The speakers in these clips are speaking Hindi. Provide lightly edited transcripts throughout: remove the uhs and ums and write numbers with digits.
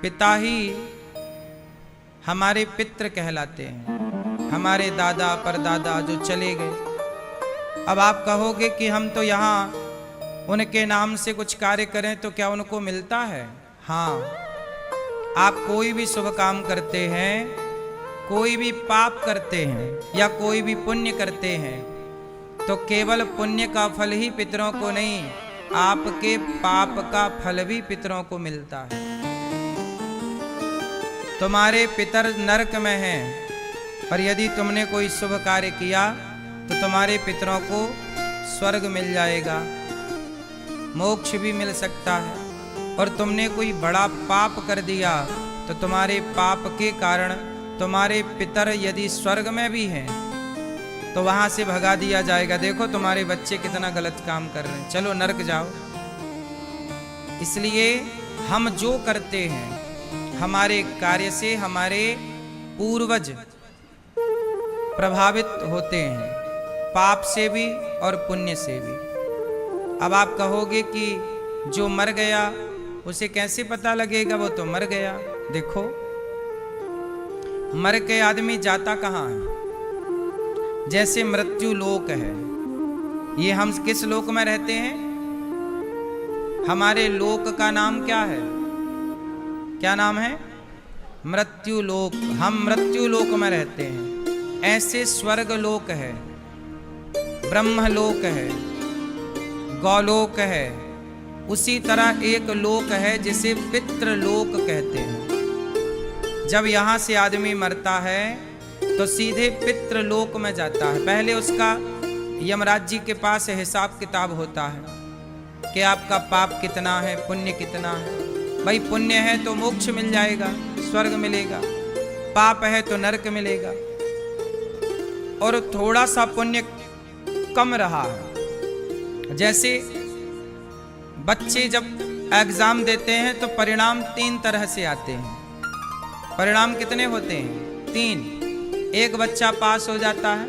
पिता ही हमारे पितृ कहलाते हैं, हमारे दादा परदादा जो चले गए। अब आप कहोगे कि हम तो यहाँ उनके नाम से कुछ कार्य करें तो क्या उनको मिलता है? हाँ, आप कोई भी शुभ काम करते हैं, कोई भी पाप करते हैं या कोई भी पुण्य करते हैं तो केवल पुण्य का फल ही पितरों को नहीं, आपके पाप का फल भी पितरों को मिलता है। तुम्हारे पितर नरक में हैं, पर यदि तुमने कोई शुभ कार्य किया तो तुम्हारे पितरों को स्वर्ग मिल जाएगा, मोक्ष भी मिल सकता है। और तुमने कोई बड़ा पाप कर दिया तो तुम्हारे पाप के कारण तुम्हारे पितर यदि स्वर्ग में भी हैं तो वहां से भगा दिया जाएगा। देखो तुम्हारे बच्चे कितना गलत काम कर रहे हैं, चलो नरक जाओ। इसलिए हम जो करते हैं हमारे कार्य से हमारे पूर्वज प्रभावित होते हैं, पाप से भी और पुण्य से भी। अब आप कहोगे कि जो मर गया उसे कैसे पता लगेगा, वो तो मर गया। देखो मर के आदमी जाता कहाँ है? जैसे मृत्यु लोक है, ये हम किस लोक में रहते हैं? हमारे लोक का नाम क्या है? क्या नाम है? मृत्यु लोक। हम मृत्यु लोक में रहते हैं। ऐसे स्वर्ग लोक है, ब्रह्मलोक है, गौलोक है, उसी तरह एक लोक है जिसे पितृलोक कहते हैं। जब यहाँ से आदमी मरता है तो सीधे पितृलोक में जाता है। पहले उसका यमराज जी के पास हिसाब किताब होता है कि आपका पाप कितना है, पुण्य कितना है। भाई पुण्य है तो मोक्ष मिल जाएगा, स्वर्ग मिलेगा, पाप है तो नरक मिलेगा। और थोड़ा सा पुण्य कम रहा है, जैसे बच्चे जब एग्जाम देते हैं तो परिणाम 3 तरह से आते हैं। परिणाम कितने होते हैं? 3। एक बच्चा पास हो जाता है,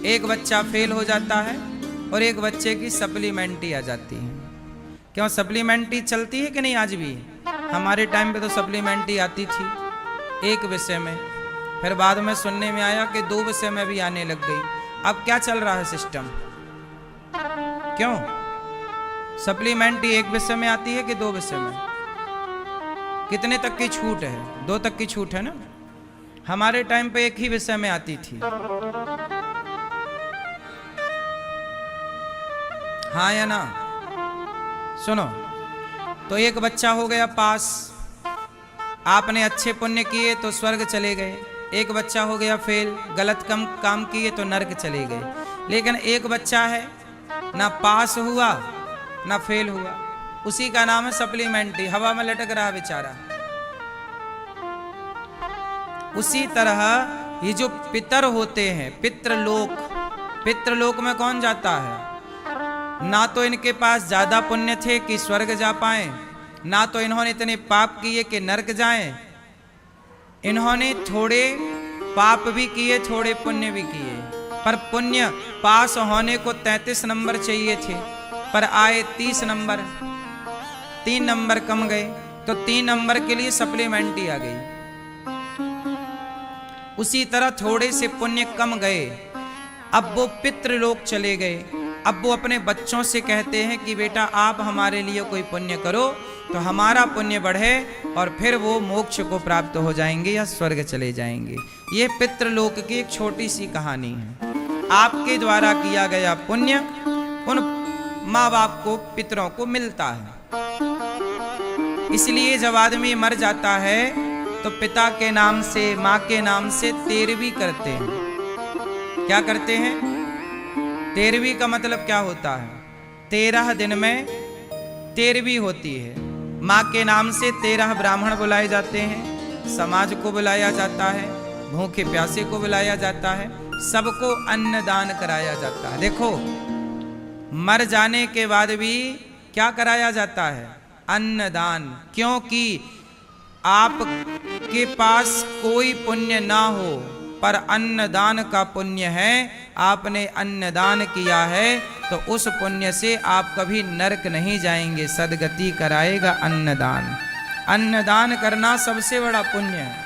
एक बच्चा फेल हो जाता है और एक बच्चे की सप्लीमेंट्री आ जाती है। क्यों सप्लीमेंट्री चलती है कि नहीं आज भी? हमारे टाइम पे तो सप्लीमेंट्री आती थी एक विषय में, फिर बाद में सुनने में आया कि 2 विषय में भी आने लग गई। अब क्या चल रहा है सिस्टम? क्यों सप्लीमेंट्री एक विषय में आती है कि 2 विषय में? कितने तक की छूट है? 2 तक की छूट है ना। हमारे टाइम पे एक ही विषय में आती थी। हाँ या ना? सुनो, तो एक बच्चा हो गया पास, आपने अच्छे पुण्य किए तो स्वर्ग चले गए। एक बच्चा हो गया फेल, गलत काम किए तो नरक चले गए। लेकिन एक बच्चा है ना पास हुआ ना फेल हुआ, उसी का नाम है सप्लीमेंट्री, हवा में लटक रहा बेचारा। उसी तरह ये जो पितर होते हैं, पितृलोक, पितृलोक में कौन जाता है? ना तो इनके पास ज्यादा पुण्य थे कि स्वर्ग जा पाए, ना तो इन्होंने इतने पाप किए कि नरक जाएं। इन्होंने थोड़े पाप भी किए, थोड़े पुण्य भी किए, पर पुण्य पास होने को 33 नंबर चाहिए थे, पर आए 30 नंबर, 3 नंबर कम गए, तो 3 नंबर के लिए सप्लीमेंट्री आ गई। उसी तरह थोड़े से पुण्य कम गए, अब वो पितृलोक चले गए। अब वो अपने बच्चों से कहते हैं कि बेटा आप हमारे लिए कोई पुण्य करो तो हमारा पुण्य बढ़े और फिर वो मोक्ष को प्राप्त हो जाएंगे या स्वर्ग चले जाएंगे। ये पितृलोक की एक छोटी सी कहानी है। आपके द्वारा किया गया पुण्य उन माँ बाप को, पितरों को मिलता है। इसलिए जब आदमी मर जाता है तो पिता के नाम से, माँ के नाम से 13वीं करते हैं। क्या करते हैं? 13वीं का मतलब क्या होता है? 13 दिन में 13वीं होती है। माँ के नाम से 13 ब्राह्मण बुलाए जाते हैं, समाज को बुलाया जाता है, भूखे प्यासे को बुलाया जाता है, सबको अन्नदान कराया जाता है। देखो मर जाने के बाद भी क्या कराया जाता है? अन्नदान। क्योंकि आपके पास कोई पुण्य ना हो पर अन्नदान का पुण्य है, आपने अन्नदान किया है तो उस पुण्य से आप कभी नरक नहीं जाएंगे, सदगति कराएगा अन्नदान। अन्नदान करना सबसे बड़ा पुण्य है।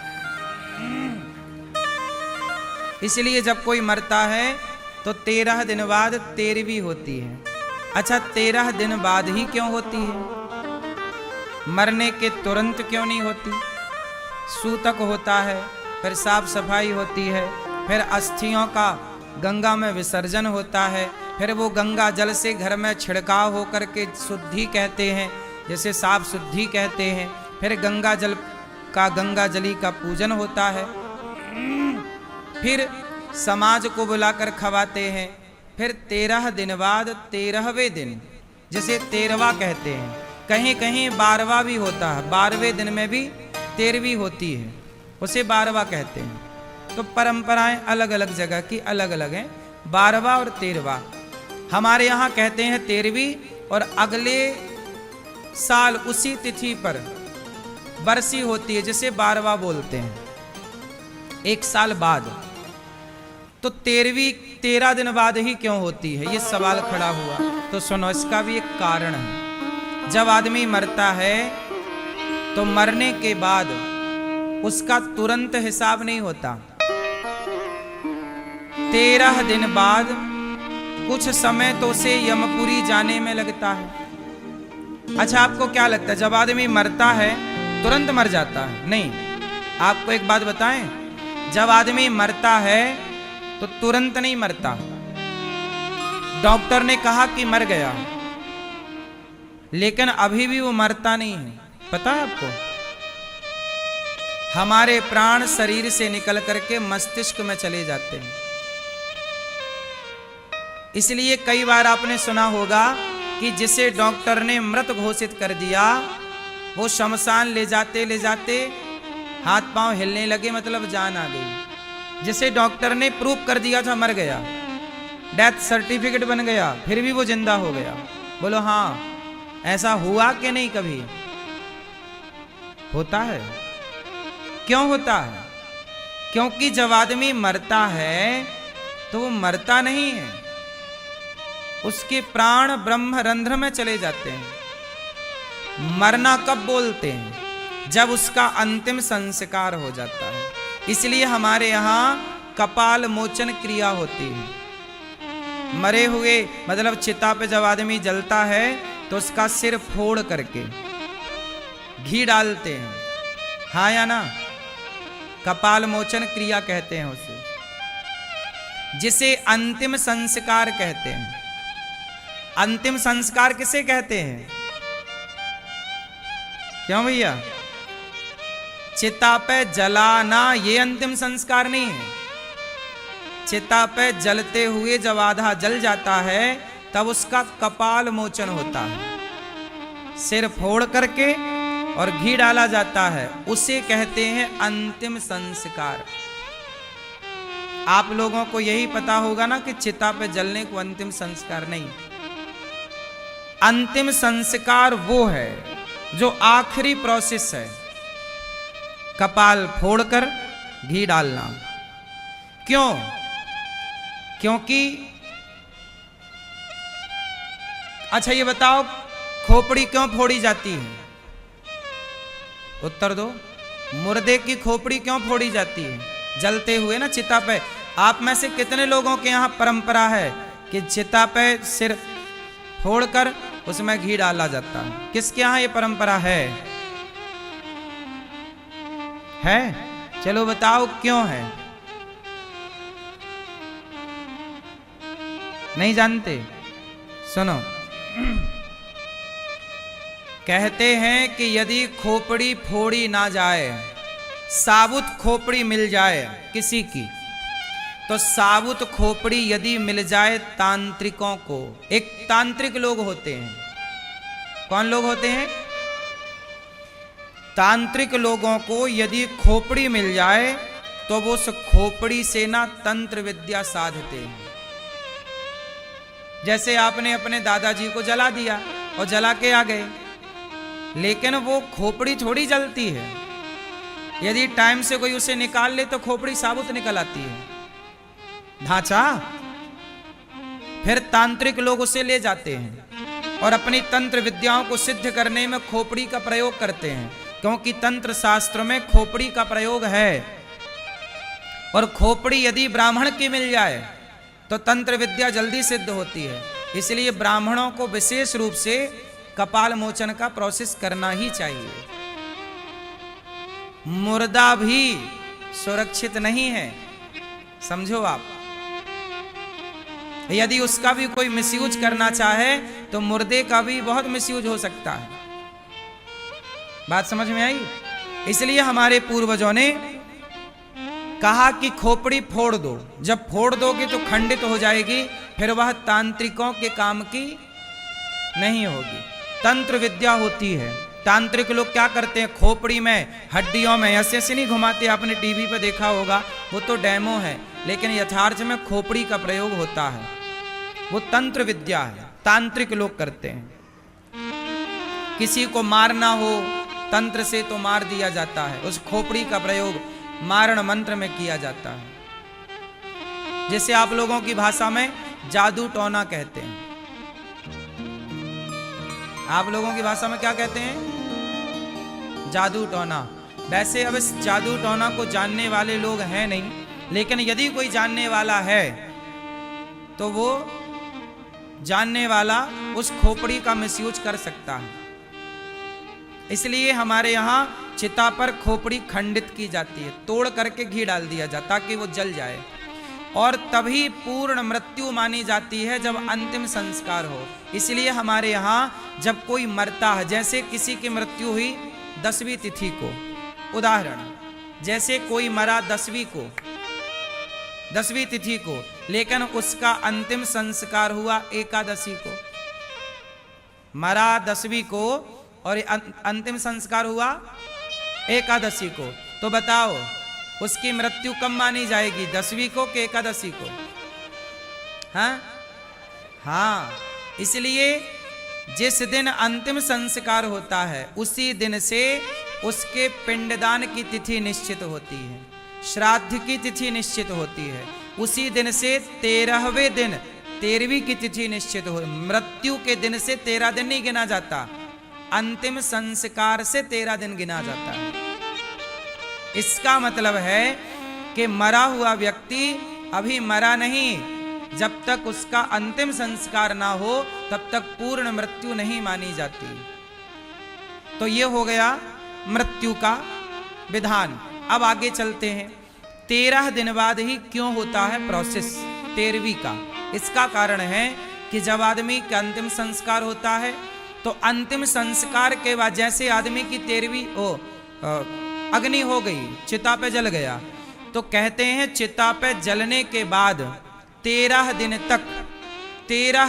इसलिए जब कोई मरता है तो 13 दिन बाद तेरहवीं होती है। अच्छा, 13 दिन बाद ही क्यों होती है? मरने के तुरंत क्यों नहीं होती? सूतक होता है, फिर साफ सफाई होती है, फिर अस्थियों का गंगा में विसर्जन होता है, फिर वो गंगा जल से घर में छिड़काव होकर के शुद्धि कहते हैं, जैसे साफ शुद्धि कहते हैं। फिर गंगा जली का पूजन होता है, फिर समाज को बुलाकर खवाते हैं। फिर 13 दिन बाद 13वें दिन, जिसे 13वां कहते हैं, कहीं कहीं 12वां भी होता है। 12वें दिन में भी 13वीं होती है, उसे 12वां कहते हैं। तो परंपराएं अलग अलग जगह की अलग अलग हैं, 12वां और 13वां। हमारे यहाँ कहते हैं 13वीं, और अगले साल उसी तिथि पर बरसी होती है, जिसे 12वां बोलते हैं, एक साल बाद। तो 13 दिन बाद ही क्यों होती है, ये सवाल खड़ा हुआ। तो सुनो, इसका भी एक कारण है। जब आदमी मरता है तो मरने के बाद उसका तुरंत हिसाब नहीं होता। 13 दिन बाद कुछ समय तो उसे यमपुरी जाने में लगता है। अच्छा, आपको क्या लगता है जब आदमी मरता है तुरंत मर जाता है? नहीं। आपको एक बात बताएं, जब आदमी मरता है तो तुरंत नहीं मरता। डॉक्टर ने कहा कि मर गया, लेकिन अभी भी वो मरता नहीं है। पता है आपको, हमारे प्राण शरीर से निकल करके मस्तिष्क में चले जाते हैं। इसलिए कई बार आपने सुना होगा कि जिसे डॉक्टर ने मृत घोषित कर दिया, वो शमशान ले जाते हाथ पांव हिलने लगे, मतलब जान आ गई। जिसे डॉक्टर ने प्रूफ कर दिया था मर गया, डेथ सर्टिफिकेट बन गया, फिर भी वो जिंदा हो गया। बोलो हाँ, ऐसा हुआ कि नहीं? कभी होता है। क्यों होता है? क्योंकि जब आदमी मरता है तो वो मरता नहीं है, उसके प्राण ब्रह्म रंध्र में चले जाते हैं। मरना कब बोलते हैं? जब उसका अंतिम संस्कार हो जाता है। इसलिए हमारे यहाँ कपाल मोचन क्रिया होती है। मरे हुए मतलब चिता पे जब आदमी जलता है तो उसका सिर फोड़ करके घी डालते हैं, हाँ या ना? कपाल मोचन क्रिया कहते हैं उसे, जिसे अंतिम संस्कार कहते हैं। अंतिम संस्कार किसे कहते हैं? क्यों भैया? चिता पे जलाना ये अंतिम संस्कार नहीं है। चिता पे जलते हुए जब आधा जल जाता है तब उसका कपाल मोचन होता है, सिर फोड़ करके और घी डाला जाता है, उसे कहते हैं अंतिम संस्कार। आप लोगों को यही पता होगा ना कि चिता पे जलने को अंतिम संस्कार नहीं। अंतिम संस्कार वो है जो आखिरी प्रोसेस है, कपाल फोड़कर घी डालना। क्यों? क्योंकि अच्छा ये बताओ, खोपड़ी क्यों फोड़ी जाती है? उत्तर दो। मुर्दे की खोपड़ी क्यों फोड़ी जाती है? जलते हुए ना चिता पे। आप में से कितने लोगों के यहाँ परंपरा है कि चिता पे सिर फोड़कर उसमें घी डाला जाता है? किसके यहाँ ये परंपरा है? चलो बताओ क्यों है? नहीं जानते? सुनो, कहते हैं कि यदि खोपड़ी फोड़ी ना जाए, साबुत खोपड़ी मिल जाए किसी की, तो साबुत खोपड़ी यदि मिल जाए तांत्रिकों को, एक तांत्रिक लोग होते हैं। कौन लोग होते हैं? तांत्रिक लोगों को यदि खोपड़ी मिल जाए तो वो उस खोपड़ी से ना तंत्र विद्या साधते हैं। जैसे आपने अपने दादाजी को जला दिया और जला के आ गए, लेकिन वो खोपड़ी थोड़ी जलती है। यदि टाइम से कोई उसे निकाल ले तो खोपड़ी साबुत निकल आती है, ढांचा। फिर तांत्रिक लोग उसे ले जाते हैं और अपनी तंत्र विद्याओं को सिद्ध करने में खोपड़ी का प्रयोग करते हैं। क्योंकि तंत्र शास्त्र में खोपड़ी का प्रयोग है, और खोपड़ी यदि ब्राह्मण की मिल जाए तो तंत्र विद्या जल्दी सिद्ध होती है। इसलिए ब्राह्मणों को विशेष रूप से कपाल मोचन का प्रोसेस करना ही चाहिए। मुर्दा भी सुरक्षित नहीं है, समझो आप। यदि उसका भी कोई मिसयूज करना चाहे तो मुर्दे का भी बहुत मिसयूज हो सकता है। बात समझ में आई? इसलिए हमारे पूर्वजों ने कहा कि खोपड़ी फोड़ दो। जब फोड़ दोगे तो खंडित हो जाएगी, फिर वह तांत्रिकों के काम की नहीं होगी। तंत्र विद्या होती है। तांत्रिक लोग क्या करते हैं, खोपड़ी में, हड्डियों में ऐसे ऐसे नहीं घुमाते। आपने टीवी पे देखा होगा, वो तो डेमो है, लेकिन यथार्थ में खोपड़ी का प्रयोग होता है। वो तंत्र विद्या है, तांत्रिक लोग करते हैं। किसी को मारना हो तंत्र से तो मार दिया जाता है, उस खोपड़ी का प्रयोग मारण मंत्र में किया जाता है, जिसे आप लोगों की भाषा में जादू टोना कहते हैं। आप लोगों की भाषा में क्या कहते हैं? जादू टोना। वैसे अब इस जादू टोना को जानने वाले लोग हैं नहीं, लेकिन यदि कोई जानने वाला है तो वो जानने वाला उस खोपड़ी का मिसयूज कर सकता है। इसलिए हमारे यहाँ चिता पर खोपड़ी खंडित की जाती है, तोड़ करके घी डाल दिया जाता ताकि वो जल जाए, और तभी पूर्ण मृत्यु मानी जाती है जब अंतिम संस्कार हो। इसलिए हमारे यहाँ जब कोई मरता है, जैसे किसी की मृत्यु हुई 10वीं तिथि को, उदाहरण जैसे कोई मरा 10वीं तिथि को, लेकिन उसका अंतिम संस्कार हुआ एकादशी को। मरा 10वीं को और अंतिम संस्कार हुआ एकादशी को, तो बताओ उसकी मृत्यु कब मानी जाएगी, 10वीं को कि एकादशी को? हाँ, इसलिए जिस दिन अंतिम संस्कार होता है उसी दिन से उसके पिंडदान की तिथि निश्चित होती है, श्राद्ध की तिथि निश्चित होती है। उसी दिन से 13वें दिन 13वीं की तिथि निश्चित हो। मृत्यु के दिन से 13 दिन नहीं गिना जाता, अंतिम संस्कार से 13 दिन गिना जाता है। इसका मतलब है कि मरा हुआ व्यक्ति अभी मरा नहीं, जब तक उसका अंतिम संस्कार ना हो तब तक पूर्ण मृत्यु नहीं मानी जाती। तो ये हो गया मृत्यु का विधान। अब आगे चलते हैं। 13 दिन बाद ही क्यों होता है प्रोसेस 13वीं का? इसका कारण है कि जब आदमी का अंतिम संस्कार होता है तो अंतिम संस्कार के बाद जैसे आदमी की 13वीं अग्नि हो गई, चिता पे जल गया, तो कहते हैं चिता पे जलने के बाद 13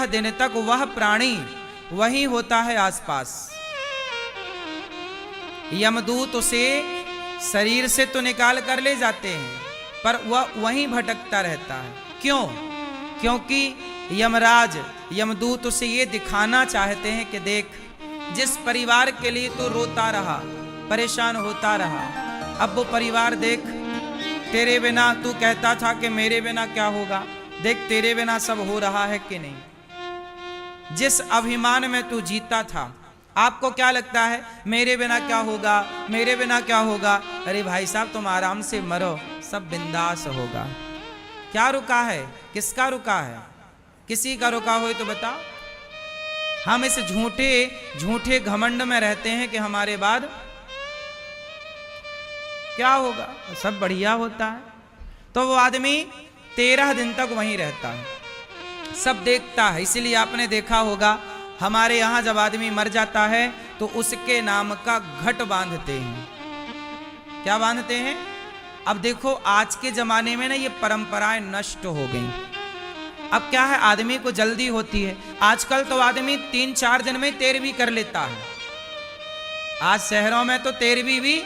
दिन तक वह प्राणी वही होता है आसपास। यमदूत उसे शरीर से तो निकाल कर ले जाते हैं, पर वह वहीं भटकता रहता है। क्यों? क्योंकि यमराज, यमदूत उसे ये दिखाना चाहते हैं कि देख, जिस परिवार के लिए तो रोता रहा, परेशान होता रहा, अब वो परिवार देख, तेरे बिना तू कहता था कि मेरे बिना क्या होगा, देख तेरे बिना सब हो रहा है कि नहीं। जिस अभिमान में तू जीता था, आपको क्या लगता है मेरे बिना क्या होगा, मेरे बिना क्या होगा? अरे भाई साहब, तुम आराम से मरो, सब बिंदास होगा। क्या रुका है? किसका रुका है? किसी का रुका हो तो बताओ। हम इस झूठे घमंड में रहते हैं कि हमारे बाद क्या होगा, सब बढ़िया होता है। तो वो आदमी 13 दिन तक वहीं रहता है, सब देखता है। इसीलिए आपने देखा होगा हमारे यहाँ जब आदमी मर जाता है तो उसके नाम का घट बांधते हैं। क्या बांधते हैं? अब देखो आज के जमाने में ना ये परंपराएं नष्ट हो गई। अब क्या है, आदमी को जल्दी होती है। आजकल तो आदमी 3-4 दिन में 13वीं कर लेता है। आज शहरों में तो 13वीं भी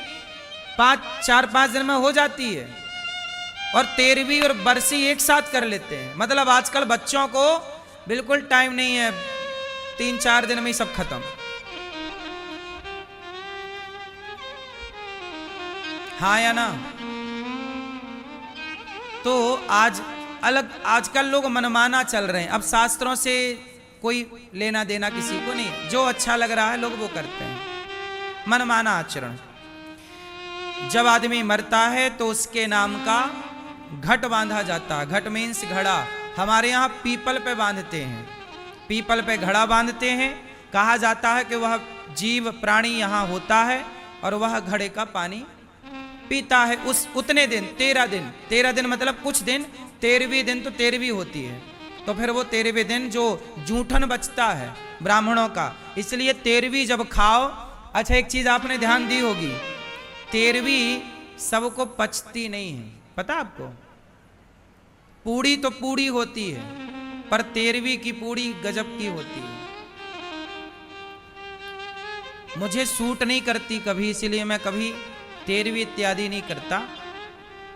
4-5 दिन में हो जाती है, और 13वीं और बरसी एक साथ कर लेते हैं। मतलब आजकल बच्चों को बिल्कुल टाइम नहीं है, 3-4 दिन में ही सब खत्म। हाँ या ना? तो आजकल लोग मनमाना चल रहे हैं। अब शास्त्रों से कोई लेना देना किसी को नहीं, जो अच्छा लग रहा है लोग वो करते हैं, मनमाना आचरण। जब आदमी मरता है तो उसके नाम का घट बांधा जाता है। घट मीन्स घड़ा। हमारे यहाँ पीपल पे बांधते हैं, पीपल पे घड़ा बांधते हैं। कहा जाता है कि वह जीव प्राणी यहाँ होता है और वह घड़े का पानी पीता है। उस उतने दिन 13 दिन मतलब कुछ दिन, 13वीं दिन तो 13वीं होती है, तो फिर वो 13वें दिन जो जूठन बचता है ब्राह्मणों का, इसलिए 13वीं जब खाओ। अच्छा, एक चीज आपने ध्यान दी होगी, 13वीं सबको पचती नहीं है, पता आपको? पूड़ी तो पूड़ी होती है, पर 13वीं की पूड़ी गजब की होती है। मुझे सूट नहीं करती कभी, इसीलिए मैं कभी 13वीं इत्यादि नहीं करता,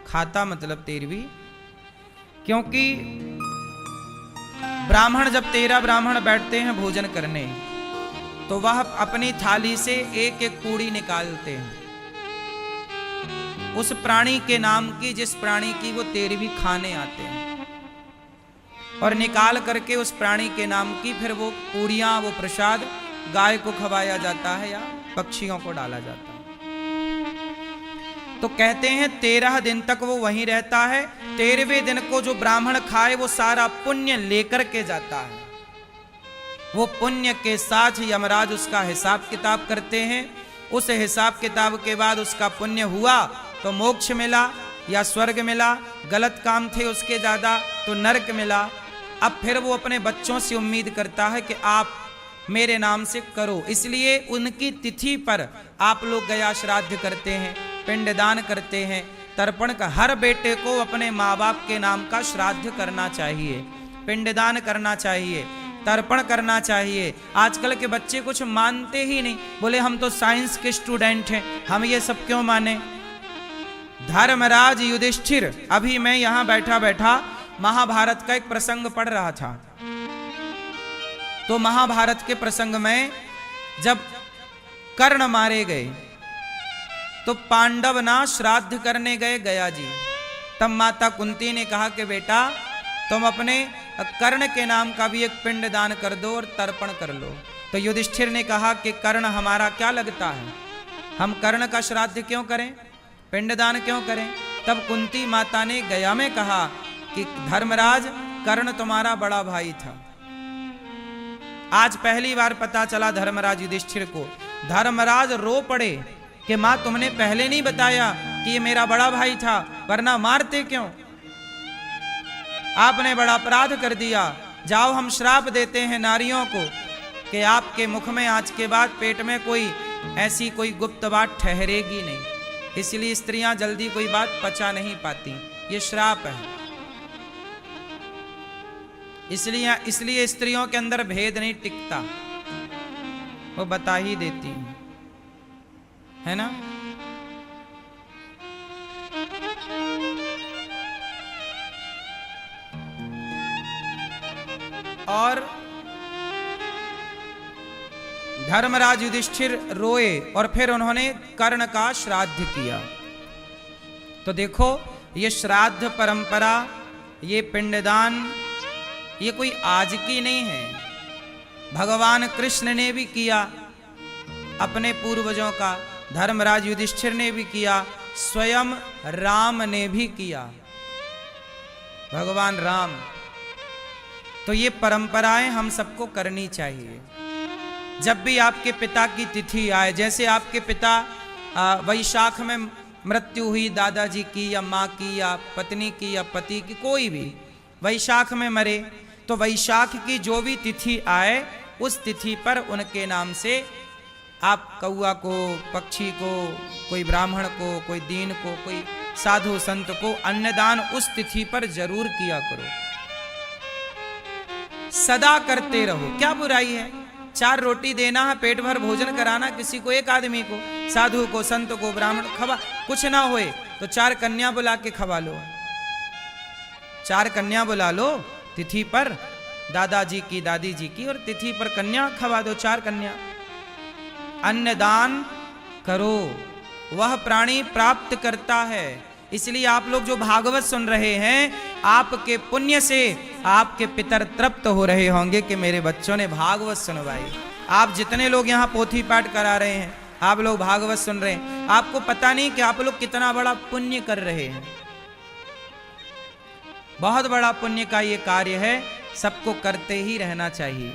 खाता मतलब 13वीं। क्योंकि ब्राह्मण, जब 13 ब्राह्मण बैठते हैं भोजन करने, तो वह अपनी थाली से एक एक पूड़ी निकालते हैं उस प्राणी के नाम की, जिस प्राणी की वो 13वीं खाने आते हैं, और निकाल करके उस प्राणी के नाम की फिर वो पूड़ियां, वो प्रसाद गाय को खवाया जाता है या पक्षियों को डाला जाता है। तो कहते हैं 13 दिन तक वो वहीं रहता है। 13वें दिन को जो ब्राह्मण खाए वो सारा पुण्य लेकर के जाता है। वो पुण्य के साथ यमराज उसका हिसाब किताब करते हैं। उस हिसाब किताब के बाद उसका पुण्य हुआ तो मोक्ष मिला या स्वर्ग मिला, गलत काम थे उसके ज्यादा तो नरक मिला। अब फिर वो अपने बच्चों से उम्मीद करता है कि आप मेरे नाम से करो, इसलिए उनकी तिथि पर आप लोग गया श्राद्ध करते हैं, पिंडदान करते हैं, तर्पण का। हर बेटे को अपने माँ बाप के नाम का श्राद्ध करना चाहिए, पिंडदान करना चाहिए, तर्पण करना चाहिए। आजकल के बच्चे कुछ मानते ही नहीं, बोले हम तो साइंस के स्टूडेंट हैं, हम ये सब क्यों माने। धर्मराज युधिष्ठिर, अभी मैं यहां बैठा बैठा महाभारत का एक प्रसंग पढ़ रहा था, तो महाभारत के प्रसंग में जब कर्ण मारे गए तो पांडव ना श्राद्ध करने गए गया जी। तब माता कुंती ने कहा कि बेटा तुम अपने कर्ण के नाम का भी एक पिंड दान कर दो और तर्पण कर लो। तो युधिष्ठिर ने कहा कि कर्ण हमारा क्या लगता है, हम कर्ण का श्राद्ध क्यों करें, पिंडदान क्यों करें। तब कुंती माता ने गया में कहा कि धर्मराज, कर्ण तुम्हारा बड़ा भाई था। आज पहली बार पता चला धर्मराज युधिष्ठिर को। धर्मराज रो पड़े कि मां तुमने पहले नहीं बताया कि ये मेरा बड़ा भाई था, वरना मारते क्यों, आपने बड़ा अपराध कर दिया। जाओ हम श्राप देते हैं नारियों को कि आपके मुख में आज के बाद पेट में कोई ऐसी कोई गुप्त बात ठहरेगी नहीं, इसलिए स्त्रियां जल्दी कोई बात पचा नहीं पाती, ये श्राप है। इसलिए स्त्रियों के अंदर भेद नहीं टिकता, वो बता ही देती है ना। और धर्मराज युधिष्ठिर रोए और फिर उन्होंने कर्ण का श्राद्ध किया। तो देखो, ये श्राद्ध परंपरा, ये पिंडदान, ये कोई आज की नहीं है। भगवान कृष्ण ने भी किया अपने पूर्वजों का, धर्मराज युधिष्ठिर ने भी किया, स्वयं राम ने भी किया, भगवान राम। तो ये परंपराएं हम सबको करनी चाहिए। जब भी आपके पिता की तिथि आए, जैसे आपके पिता वैशाख में मृत्यु हुई दादाजी की या माँ की या पत्नी की या पति की, कोई भी वैशाख में मरे, तो वैशाख की जो भी तिथि आए उस तिथि पर उनके नाम से आप कौआ को, पक्षी को, कोई ब्राह्मण को, कोई दीन को, कोई साधु संत को अन्नदान उस तिथि पर जरूर किया करो, सदा करते रहो। क्या बुराई है, 4 रोटी देना है, पेट भर भोजन कराना किसी को, एक आदमी को, साधु को, संत को, ब्राह्मण खवा, कुछ ना होए तो 4 कन्या बुला के खवा लो, 4 कन्या बुला लो तिथि पर, दादाजी की, दादी जी की, और तिथि पर कन्या खवा दो, 4 कन्या। अन्नदान करो, वह प्राणी प्राप्त करता है। इसलिए आप लोग जो भागवत सुन रहे हैं, आपके पुण्य से आपके पितर तृप्त हो रहे होंगे कि मेरे बच्चों ने भागवत सुनवाई। आप जितने लोग यहाँ पोथी पाठ करा रहे हैं, आप लोग भागवत सुन रहे हैं, आपको पता नहीं कि आप लोग कितना बड़ा पुण्य कर रहे हैं। बहुत बड़ा पुण्य का ये कार्य है, सबको करते ही रहना चाहिए।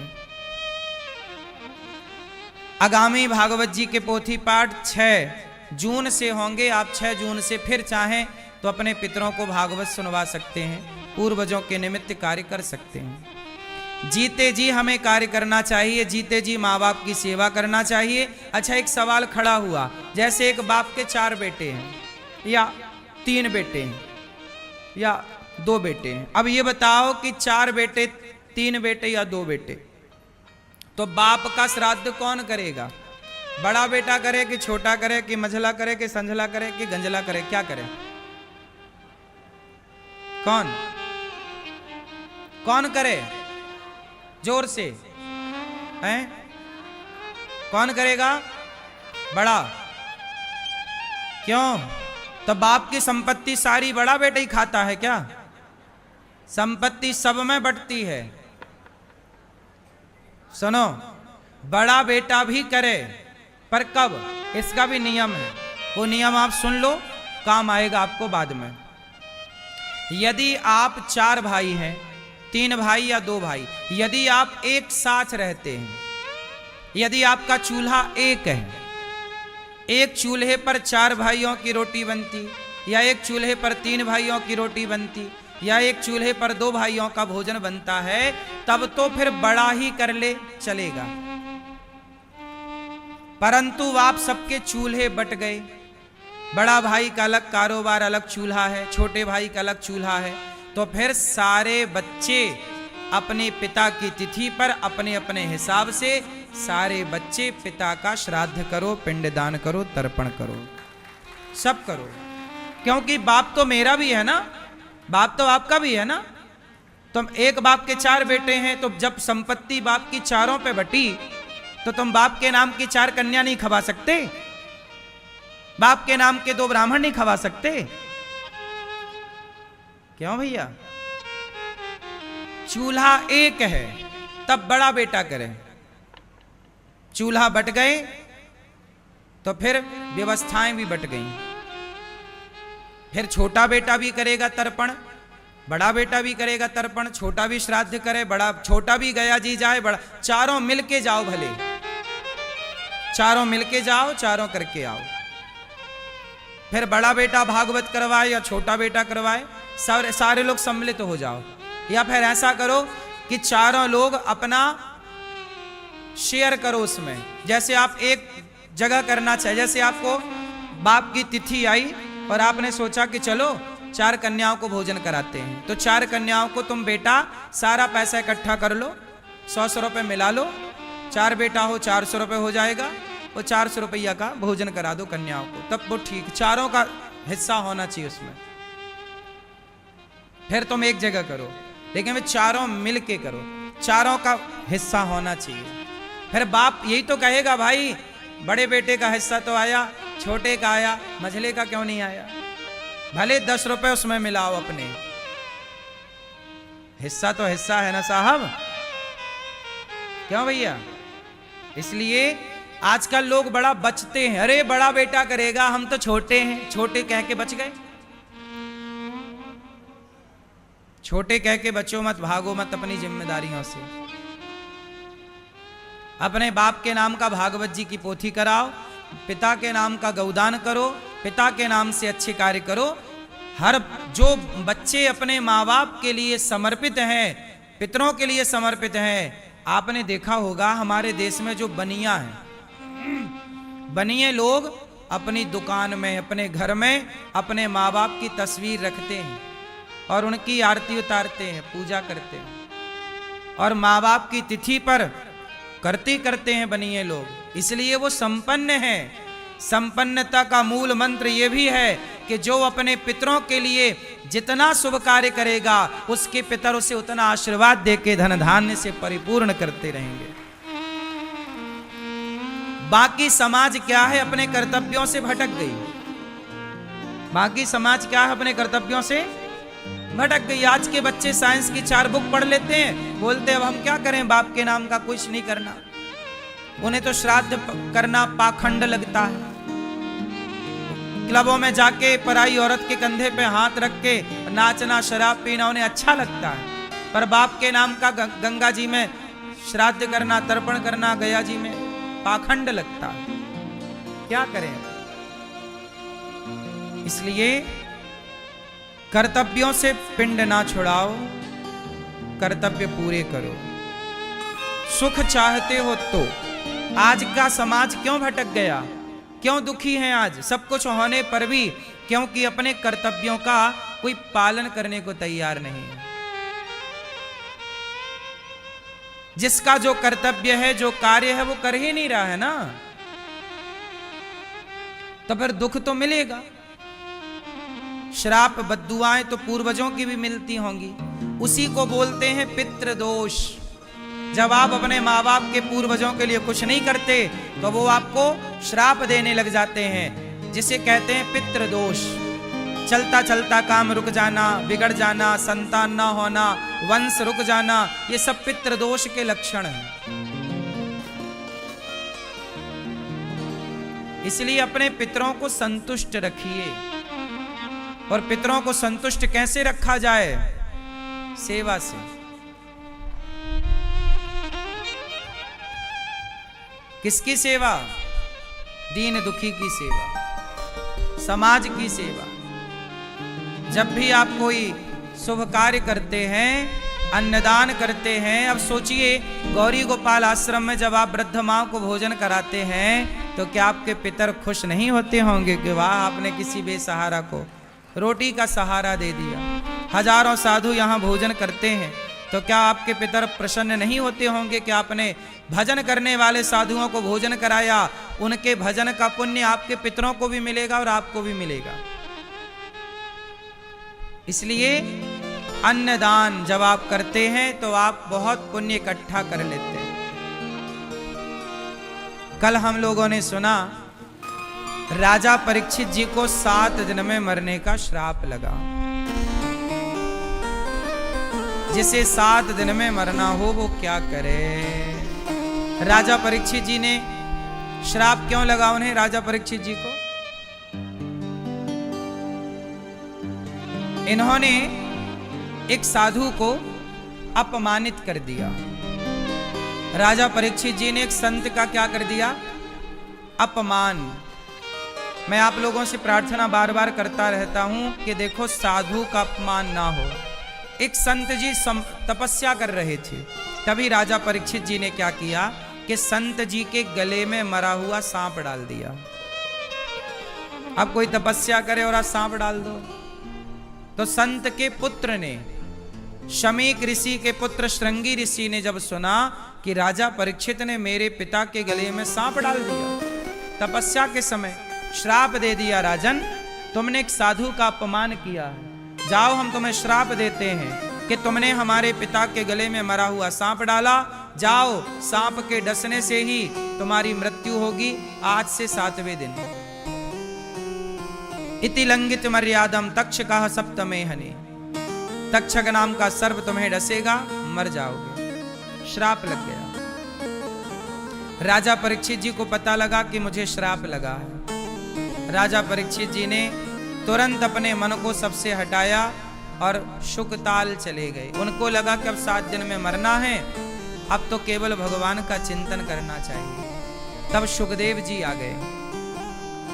आगामी भागवत जी के पोथी पाठ 6 जून से होंगे। आप 6 जून से फिर चाहें तो अपने पितरों को भागवत सुनवा सकते हैं, पूर्वजों के निमित्त कार्य कर सकते हैं। जीते जी हमें कार्य करना चाहिए, जीते जी माँ बाप की सेवा करना चाहिए। अच्छा, एक सवाल खड़ा हुआ, जैसे एक बाप के 4 बेटे हैं या 3 बेटे हैं या 2 बेटे हैं। अब ये बताओ कि 4 बेटे, 3 बेटे या 2 बेटे, तो बाप का श्राद्ध कौन करेगा? बड़ा बेटा करे कि छोटा करे कि मझला करे कि संझला करे कि गंजला करे? क्या करे? कौन करे? जोर से हैं? कौन करेगा? बड़ा। क्यों? तो बाप की संपत्ति सारी बड़ा बेटा ही खाता है क्या? संपत्ति सब में बंटती है। सुनो, बड़ा बेटा भी करे, पर कब? इसका भी नियम है, वो नियम आप सुन लो, काम आएगा आपको बाद में। यदि आप 4 भाई हैं, 3 भाई या 2 भाई, यदि आप एक साथ रहते हैं, यदि आपका चूल्हा एक है, एक चूल्हे पर 4 भाइयों की रोटी बनती, या एक चूल्हे पर 3 भाइयों की रोटी बनती, या एक चूल्हे पर 2 भाइयों का भोजन बनता है, तब तो फिर बड़ा ही कर ले, चलेगा। परंतु आप सबके चूल्हे बट गए, बड़ा भाई का अलग कारोबार, अलग चूल्हा है, छोटे भाई का अलग चूल्हा है, तो फिर सारे बच्चे अपने पिता की तिथि पर अपने अपने हिसाब से सारे बच्चे पिता का श्राद्ध करो, पिंडदान करो, तर्पण करो, सब करो। क्योंकि बाप तो मेरा भी है ना, बाप तो आपका भी है ना। तुम एक बाप के 4 बेटे हैं, तो जब संपत्ति बाप की चारों पे बटी, तो तुम बाप के नाम की 4 कन्या नहीं खवा सकते? बाप के नाम के 2 ब्राह्मण नहीं खवा सकते? क्यों भैया? चूल्हा एक है, तब बड़ा बेटा करे। चूल्हा बट गए तो फिर व्यवस्थाएं भी बट गई। फिर छोटा बेटा भी करेगा तर्पण, बड़ा बेटा भी करेगा तर्पण, छोटा भी श्राद्ध करे, बड़ा छोटा भी गया जी जाए, बड़ा, चारों मिलके जाओ, भले चारों मिलके जाओ, चारों करके आओ। फिर बड़ा बेटा भागवत करवाए या छोटा बेटा करवाए, सारे लोग सम्मिलित हो जाओ। या फिर ऐसा करो कि चारों लोग अपना शेयर करो उसमें। जैसे आप एक जगह करना चाहिए, जैसे आपको बाप की तिथि आई और आपने सोचा कि चलो 4 कन्याओं को भोजन कराते हैं, तो 4 कन्याओं को तुम बेटा सारा पैसा इकट्ठा कर लो, 100 रुपये मिला लो, 4 बेटा हो 400 रुपये हो जाएगा, वो 400 रुपया का भोजन करा दो कन्याओं को, तब वो ठीक, चारों का हिस्सा होना चाहिए उसमें। फिर तुम एक जगह करो, लेकिन वे चारों मिल के करो, चारों का हिस्सा होना चाहिए। फिर बाप यही तो कहेगा, भाई बड़े बेटे का हिस्सा तो आया, छोटे का आया, मझले का क्यों नहीं आया? भले 10 रुपए उसमें मिलाओ, अपने हिस्सा तो हिस्सा है ना साहब। क्यों भैया? इसलिए आजकल लोग बड़ा बचते हैं, अरे बड़ा बेटा करेगा, हम तो छोटे हैं, छोटे कह के बच गए। छोटे कह के बचो मत, भागो मत अपनी जिम्मेदारियों से। अपने बाप के नाम का भागवत जी की पोथी कराओ, पिता के नाम का गौदान करो, पिता के नाम से अच्छे कार्य करो। हर जो बच्चे अपने माँ बाप के लिए समर्पित हैं, पितरों के लिए समर्पित हैं, आपने देखा होगा हमारे देश में जो बनिया हैं, बनिए लोग अपनी दुकान में, अपने घर में अपने माँ बाप की तस्वीर रखते हैं और उनकी आरती उतारते हैं, पूजा करते हैं, और माँ बाप की तिथि पर करते हैं बनिए लोग। इसलिए वो संपन्न है। संपन्नता का मूल मंत्र ये भी है कि जो अपने पितरों के लिए जितना शुभ कार्य करेगा, उसके पितर उसे उतना आशीर्वाद देके धन धान्य से परिपूर्ण करते रहेंगे। बाकी समाज क्या है, अपने कर्तव्यों से भटक गई। बाकी समाज क्या है, अपने कर्तव्यों से भटक गई। आज के बच्चे साइंस की 4 बुक पढ़ लेते हैं, बोलते अब हम क्या करें, बाप के नाम का कुछ नहीं करना। उन्हें तो श्राद्ध करना पाखंड लगता है। क्लबों में जाके पराई औरत के कंधे पे हाथ रख के नाचना, शराब पीना उन्हें अच्छा लगता है, पर बाप के नाम का गंगा जी में श्राद्ध करना, तर्पण करना गया जी में पाखंड लगता है। क्या करें? इसलिए कर्तव्यों से पिंड ना छुड़ाओ, कर्तव्य पूरे करो। सुख चाहते हो तो। आज का समाज क्यों भटक गया, क्यों दुखी है आज? सब कुछ होने पर भी क्योंकि अपने कर्तव्यों का कोई पालन करने को तैयार नहीं है। जिसका जो कर्तव्य है, जो कार्य है, वो कर ही नहीं रहा है ना, तो फिर दुख तो मिलेगा। श्राप बद्दुआएं तो पूर्वजों की भी मिलती होंगी, उसी को बोलते हैं पितृदोष। जब आप अपने माँ बाप के पूर्वजों के लिए कुछ नहीं करते तो वो आपको श्राप देने लग जाते हैं, जिसे कहते हैं पितृदोष। चलता चलता काम रुक जाना, बिगड़ जाना, संतान ना होना, वंश रुक जाना, ये सब पितृदोष के लक्षण हैं। इसलिए अपने पितरों को संतुष्ट रखिए। और पितरों को संतुष्ट कैसे रखा जाए? सेवा से। किसकी सेवा? दीन दुखी की सेवा, समाज की सेवा। जब भी आप कोई शुभ कार्य करते हैं, अन्नदान करते हैं, अब सोचिए गौरी गोपाल आश्रम में जब आप वृद्ध माँ को भोजन कराते हैं तो क्या आपके पितर खुश नहीं होते होंगे कि वाह, आपने किसी बेसहारा को रोटी का सहारा दे दिया। हजारों साधु यहाँ भोजन करते हैं, तो क्या आपके पितर प्रसन्न नहीं होते होंगे कि आपने भजन करने वाले साधुओं को भोजन कराया? उनके भजन का पुण्य आपके पितरों को भी मिलेगा और आपको भी मिलेगा। इसलिए अन्नदान जब आप करते हैं तो आप बहुत पुण्य इकट्ठा कर लेते हैं। कल हम लोगों ने सुना राजा परीक्षित जी को 7 दिन में मरने का श्राप लगा। जिसे 7 दिन में मरना हो वो क्या करे? राजा परीक्षित जी ने श्राप क्यों लगा उन्हें? राजा परीक्षित जी को इन्होंने एक साधु को अपमानित कर दिया। राजा परीक्षित जी ने एक संत का क्या कर दिया? अपमान। मैं आप लोगों से प्रार्थना बार बार करता रहता हूं कि देखो, साधु का अपमान ना हो। एक संत जी तपस्या कर रहे थे, तभी राजा परीक्षित जी ने क्या किया कि संत जी के गले में मरा हुआ सांप डाल दिया। अब कोई तपस्या करे और आज सांप डाल दो, तो संत के पुत्र ने, शमीक ऋषि के पुत्र श्रृंगी ऋषि ने जब सुना कि राजा परीक्षित ने मेरे पिता के गले में सांप डाल दिया, तपस्या के समय श्राप दे दिया, राजन तुमने एक साधु का अपमान किया है, जाओ हम तुम्हें श्राप देते हैं कि तुमने हमारे पिता के गले में मरा हुआ सांप डाला, जाओ सांप के डसने से ही तुम्हारी मृत्यु होगी आज से 7वें दिन। इति लंघित मर्यादम तक्षकः सप्तमे हनि। तक्षक नाम का सर्प तुम्हें डसेगा, मर जाओगे। श्राप लग गया। राजा परीक्षित जी को पता लगा कि मुझे श्राप लगा है। राजा परीक्षित जी ने तुरंत अपने मन को सबसे हटाया और शुकताल चले गए। उनको लगा कि अब 7 दिन में मरना है, अब तो केवल भगवान का चिंतन करना चाहिए। तब शुकदेव जी आ गए।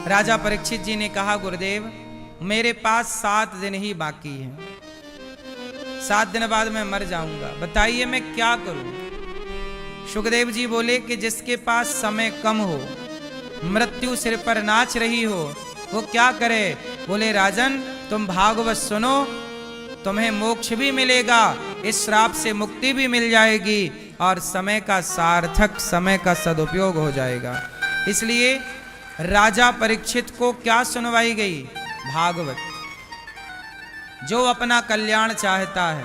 राजा परीक्षित जी ने कहा, गुरुदेव मेरे पास 7 दिन ही बाकी हैं, 7 दिन बाद मैं मर जाऊंगा, बताइए मैं क्या करूं? शुकदेव जी बोले कि जिसके पास समय कम हो, मृत्यु सिर पर नाच रही हो, वो क्या करे? बोले राजन तुम भागवत सुनो, तुम्हें मोक्ष भी मिलेगा, इस श्राप से मुक्ति भी मिल जाएगी और समय का सार्थक, समय का सदुपयोग हो जाएगा। इसलिए राजा परीक्षित को क्या सुनवाई गई? भागवत। जो अपना कल्याण चाहता है,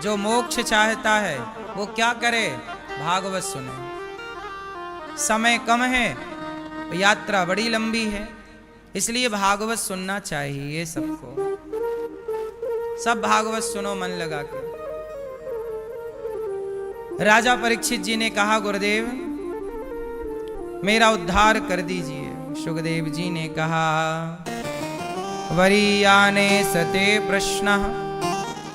जो मोक्ष चाहता है, वो क्या करे? भागवत सुने। समय कम है, यात्रा बड़ी लंबी है, इसलिए भागवत सुनना चाहिए सबको। सब भागवत सुनो मन लगा के। राजा परीक्षित जी ने कहा, गुरुदेव मेरा उद्धार कर दीजिए। सुखदेव जी ने कहा, वरीयाने सते प्रश्न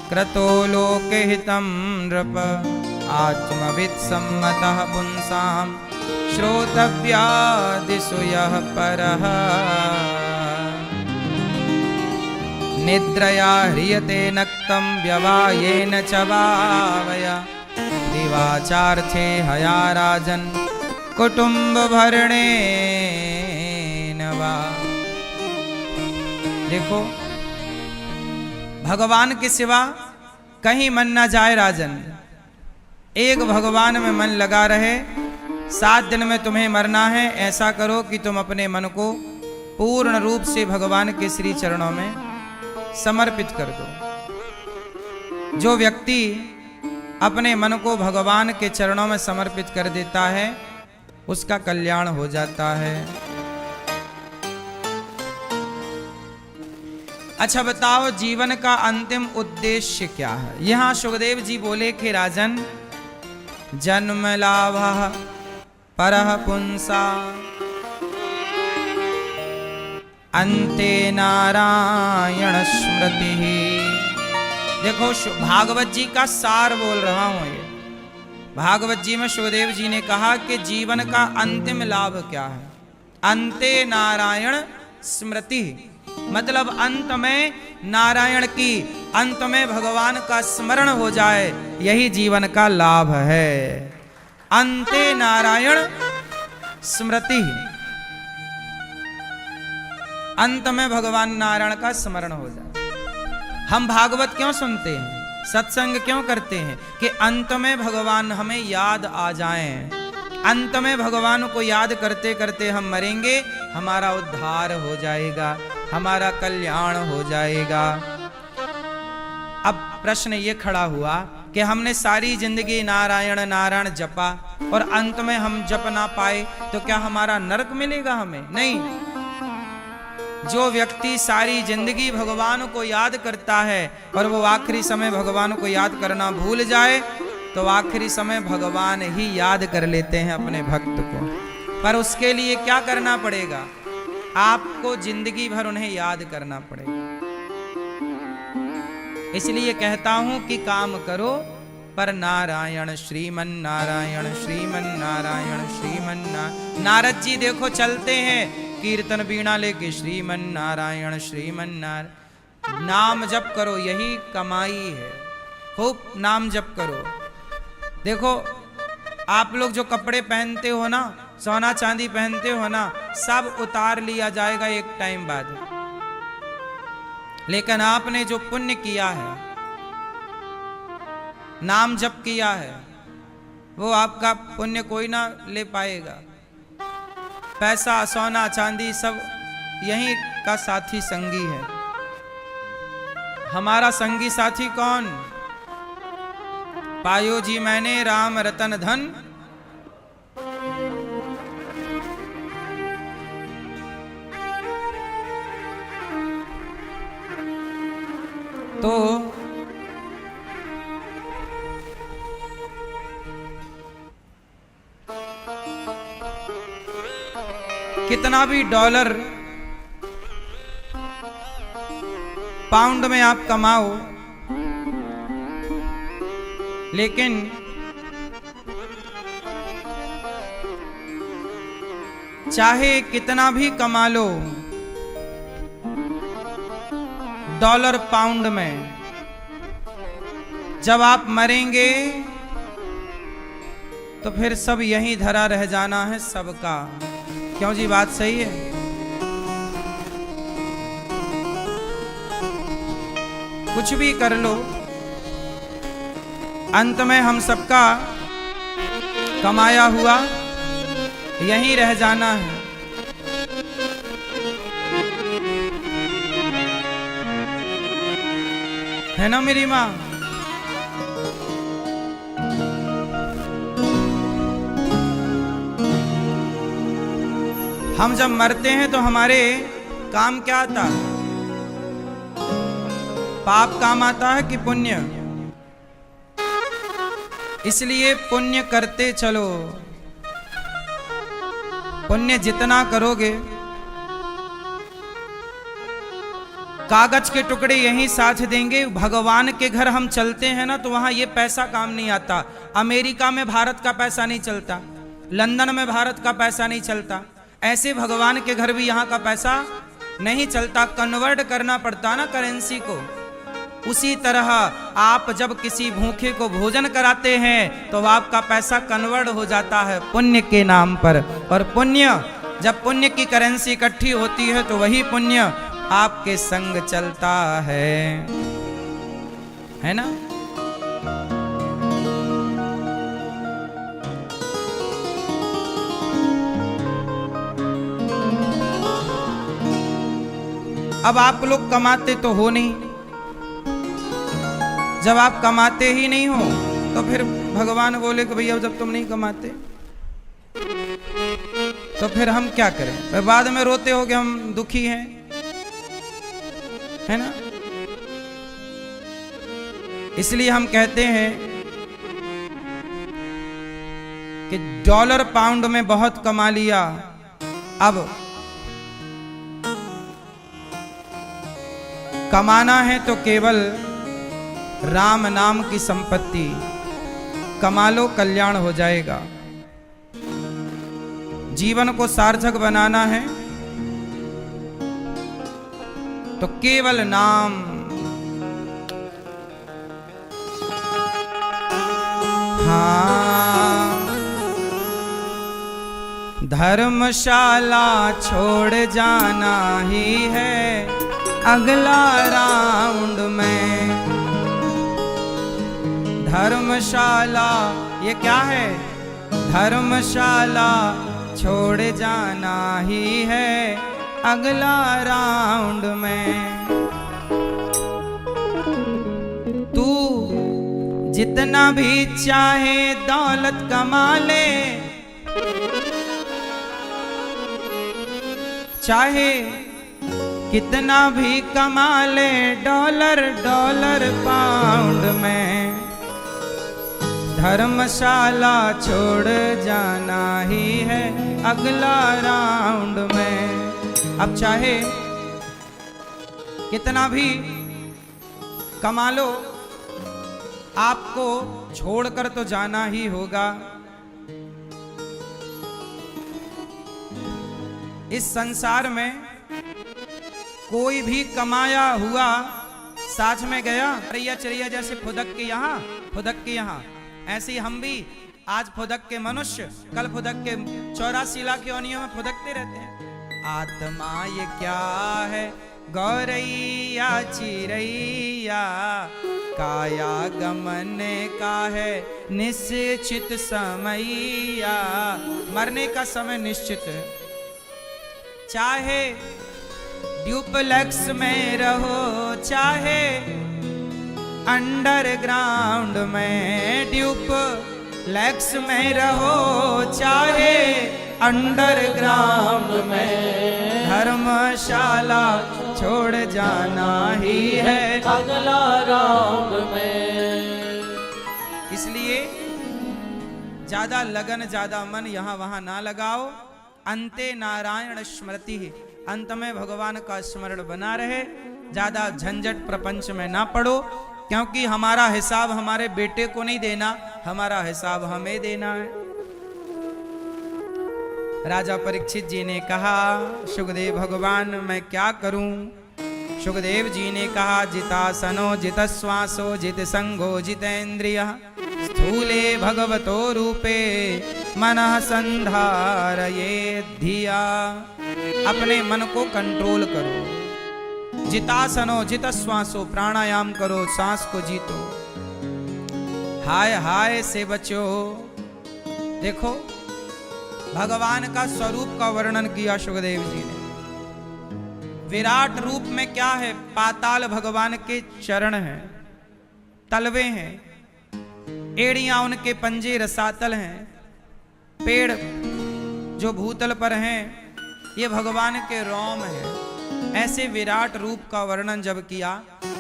क्रतो लोकहितं नृप आत्मवित् सम्मतः पुंसां श्रोतव्यादिषु यः परः निद्रया ह्रियते नक्तं व्यवायेन च भावया दिवाचार्थे हया राजन् कुटुम्ब भरणेन वा। देखो, भगवान के सिवा कहीं मन ना जाए राजन, एक भगवान में मन लगा रहे। 7 दिन में तुम्हें मरना है, ऐसा करो कि तुम अपने मन को पूर्ण रूप से भगवान के श्री चरणों में समर्पित कर दो। जो व्यक्ति अपने मन को भगवान के चरणों में समर्पित कर देता है, उसका कल्याण हो जाता है। अच्छा बताओ, जीवन का अंतिम उद्देश्य क्या है? यहां सुखदेव जी बोले कि राजन, जन्म लाभः परः पुंसा अन्ते नारायण स्मृति। देखो, भागवत जी का सार बोल रहा हूं। ये भागवत जी में सुखदेव जी ने कहा कि जीवन का अंतिम लाभ क्या है? अन्ते नारायण स्मृति, मतलब अंत में नारायण की, अंत में भगवान का स्मरण हो जाए, यही जीवन का लाभ है। अन्ते नारायण स्मृति, अंत में भगवान नारायण का स्मरण हो जाए। हम भागवत क्यों सुनते हैं, सत्संग क्यों करते हैं? कि अंत में भगवान हमें याद आ जाएं। अंत में भगवान को याद करते करते हम मरेंगे, हमारा उद्धार हो जाएगा, हमारा कल्याण हो जाएगा। अब प्रश्न ये खड़ा हुआ कि हमने सारी जिंदगी नारायण नारायण जपा और अंत में हम जप ना पाए, तो क्या हमारा नरक मिलेगा? हमें नहीं। जो व्यक्ति सारी जिंदगी भगवान को याद करता है और वो आखिरी समय भगवान को याद करना भूल जाए, तो आखिरी समय भगवान ही याद कर लेते हैं अपने भक्त को। पर उसके लिए क्या करना पड़ेगा? आपको जिंदगी भर उन्हें याद करना पड़ेगा। इसलिए कहता हूं कि काम करो पर नारायण श्रीमन नारायण श्रीमन नारायण श्रीमन नारायण। नारद जी देखो चलते हैं कीर्तन बीणा लेके, श्रीमन नारायण श्रीमन नारायण। नाम जप करो, यही कमाई है। खूब नाम जप करो। देखो, आप लोग जो कपड़े पहनते हो ना, सोना चांदी पहनते हो ना, सब उतार लिया जाएगा एक टाइम बाद। लेकिन आपने जो पुण्य किया है, नाम जप किया है, वो आपका पुण्य कोई ना ले पाएगा। पैसा सोना चांदी सब यहीं का साथी संगी है। हमारा संगी साथी कौन? पायो जी मैंने राम रतन धन, तो कितना भी डॉलर पाउंड में आप कमाओ, लेकिन चाहे कितना भी कमा लो डॉलर पाउंड में, जब आप मरेंगे तो फिर सब यहीं धरा रह जाना है सबका। क्यों जी, बात सही है? कुछ भी कर लो, अंत में हम सबका कमाया हुआ यहीं रह जाना है। है ना मेरी माँ? हम जब मरते हैं तो हमारे काम क्या आता है? पाप काम आता है कि पुण्य? इसलिए पुण्य करते चलो। पुण्य जितना करोगे, कागज के टुकड़े यहीं साथ देंगे। भगवान के घर हम चलते हैं ना, तो वहां ये पैसा काम नहीं आता। अमेरिका में भारत का पैसा नहीं चलता, लंदन में भारत का पैसा नहीं चलता। ऐसे भगवान के घर भी यहाँ का पैसा नहीं चलता, कन्वर्ट करना पड़ता ना करेंसी को। उसी तरह आप जब किसी भूखे को भोजन कराते हैं तो आपका पैसा कन्वर्ट हो जाता है पुण्य के नाम पर। और पुण्य, जब पुण्य की करेंसी इकट्ठी होती है तो वही पुण्य आपके संग चलता है ना। अब आप लोग कमाते तो हो नहीं, जब आप कमाते ही नहीं हो तो फिर भगवान बोले कि भैया जब तुम नहीं कमाते तो फिर हम क्या करें। फिर बाद में रोते हो कि हम दुखी हैं, है ना। इसलिए हम कहते हैं कि डॉलर पाउंड में बहुत कमा लिया, अब कमाना है तो केवल राम नाम की संपत्ति कमा लो, कल्याण हो जाएगा। जीवन को सार्थक बनाना है तो केवल नाम। हाँ, धर्मशाला छोड़ जाना ही है अगला राउंड में। धर्मशाला ये क्या है? धर्मशाला छोड़ जाना ही है अगला राउंड में। तू जितना भी चाहे दौलत कमा ले, चाहे कितना भी कमा ले, डॉलर डॉलर पाउंड में धर्मशाला छोड़ जाना ही है अगला राउंड में। अब चाहे कितना भी कमा लो, आपको छोड़कर तो जाना ही होगा। इस संसार में कोई भी कमाया हुआ साथ में गया, चरैया चरैया जैसे फुदक के यहाँ फुदक के यहाँ, ऐसे ही हम भी आज फुदक के मनुष्य, कल फुदक के 84 लाख योनियों में फुदकते रहते हैं। आत्मा ये क्या है? गौरैया चिरैया, काया गमन का है निश्चित समैया। मरने का समय निश्चित है, चाहे ड्यूप्लेक्स में रहो, चाहे अंडरग्राउंड में। ड्यूप्लेक्स में रहो, चाहे अंडरग्राउंड में, धर्मशाला छोड़ जाना ही है अगला राउंड में। इसलिए ज्यादा लगन ज्यादा मन यहां वहां ना लगाओ। अंते नारायण स्मृति, अंत में भगवान का स्मरण बना रहे। ज्यादा झंझट प्रपंच में ना पड़ो, क्योंकि हमारा हिसाब हमारे बेटे को नहीं देना, हमारा हिसाब हमें देना है। राजा परीक्षित जी ने कहा, सुखदेव भगवान मैं क्या करूं? सुखदेव जी ने कहा, जितासनो जित श्वासो जित संगो जितेन्द्रियः, स्थूले भगवतो रूपे मनः संधारये धिया। अपने मन को कंट्रोल करो। जितासनो जित श्वासो, प्राणायाम करो, सांस को जीतो। हाय हाय से बचो। देखो भगवान का स्वरूप का वर्णन किया सुखदेव जी ने। विराट रूप में क्या है? पाताल भगवान के चरण हैं, तलवे हैं, एड़ियां उनके पंजे रसातल हैं, पेड़ जो भूतल पर हैं ये भगवान के रोम है। ऐसे विराट रूप का वर्णन जब किया,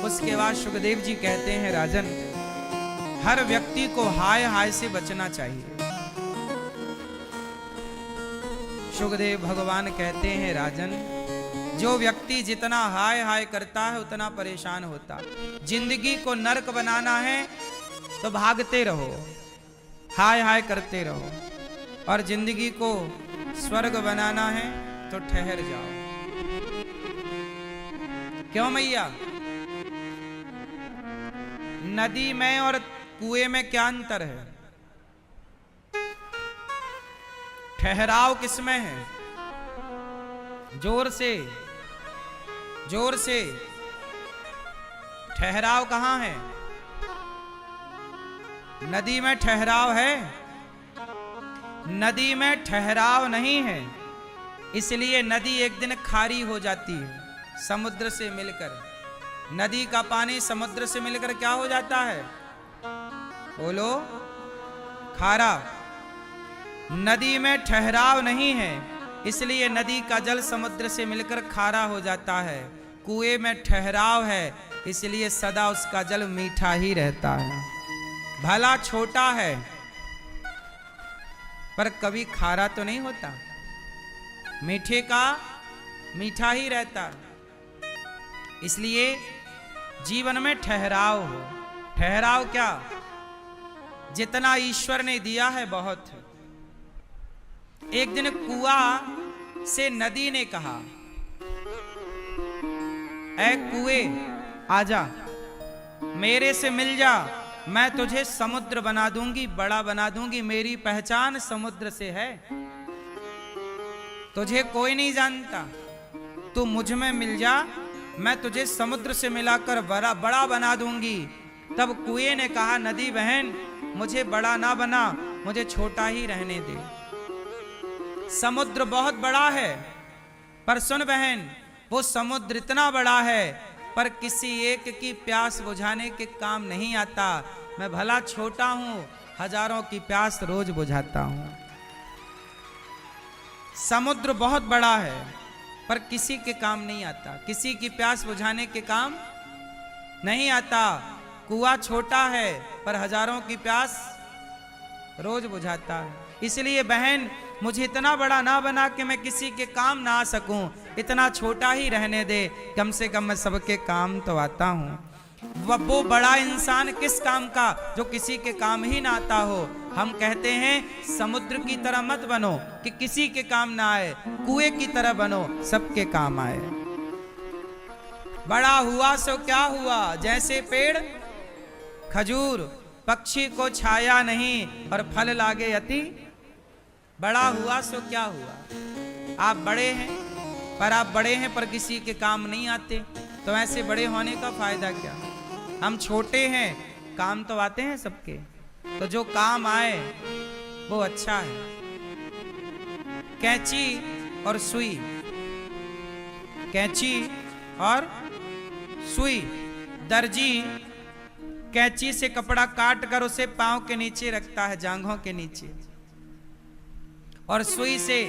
उसके बाद सुखदेव जी कहते हैं, राजन हर व्यक्ति को हाय हाय से बचना चाहिए। सुखदेव भगवान कहते हैं राजन, जो व्यक्ति जितना हाय हाय करता है उतना परेशान होता। जिंदगी को नरक बनाना है तो भागते रहो, हाय हाय करते रहो, और जिंदगी को स्वर्ग बनाना है तो ठहर जाओ। क्यों मैया? नदी में और कुएं में क्या अंतर है? ठहराव किसमें है? जोर से, जोर से। ठहराव कहां है? नदी में ठहराव है? नदी में ठहराव नहीं है, इसलिए नदी एक दिन खारी हो जाती है समुद्र से मिलकर। नदी का पानी समुद्र से मिलकर क्या हो जाता है? बोलो, खारा। नदी में ठहराव नहीं है, इसलिए नदी का जल समुद्र से मिलकर खारा हो जाता है। कुएं में ठहराव है, इसलिए सदा उसका जल मीठा ही रहता है। भला छोटा है पर कभी खारा तो नहीं होता, मीठे का मीठा ही रहता है। इसलिए जीवन में ठहराव हो। ठहराव क्या? जितना ईश्वर ने दिया है बहुत है। एक दिन कुआं से नदी ने कहा, ऐ कुएं आजा, मेरे से मिल जा, मैं तुझे समुद्र बना दूंगी, बड़ा बना दूंगी। मेरी पहचान समुद्र से है, तुझे कोई नहीं जानता। तू मुझ में मिल जा, मैं तुझे समुद्र से मिलाकर बड़ा बना दूंगी। तब कुएं ने कहा, नदी बहन मुझे बड़ा ना बना, मुझे छोटा ही रहने दे। समुद्र बहुत बड़ा है, पर सुन बहन, वो समुद्र इतना बड़ा है पर किसी एक की प्यास बुझाने के काम नहीं आता। मैं भला छोटा हूं, हजारों की प्यास रोज बुझाता हूं। समुद्र बहुत बड़ा है पर किसी के काम नहीं आता, किसी की प्यास बुझाने के काम नहीं आता। कुआं छोटा है पर हजारों की प्यास रोज बुझाता है। इसलिए बहन मुझे इतना बड़ा ना बना कि मैं किसी के काम ना आ सकूं, इतना छोटा ही रहने दे, कम से कम मैं सबके काम तो आता हूं। वो बड़ा इंसान किस काम का जो किसी के काम ही ना आता हो। हम कहते हैं समुद्र की तरह मत बनो कि किसी के काम ना आए, कुएं की तरह बनो, सबके काम आए। बड़ा हुआ सो क्या हुआ, जैसे पेड़ खजूर, पक्षी को छाया नहीं और फल लागे अति। बड़ा हुआ सो क्या हुआ। आप बड़े हैं पर आप बड़े हैं पर किसी के काम नहीं आते, तो ऐसे बड़े होने का फायदा क्या। हम छोटे हैं, काम तो आते हैं सबके, तो जो काम आए वो अच्छा है। कैंची और सुई, कैंची और सुई। दर्जी कैंची से कपड़ा काट कर उसे पांव के नीचे रखता है, जांघों के नीचे, और सुई से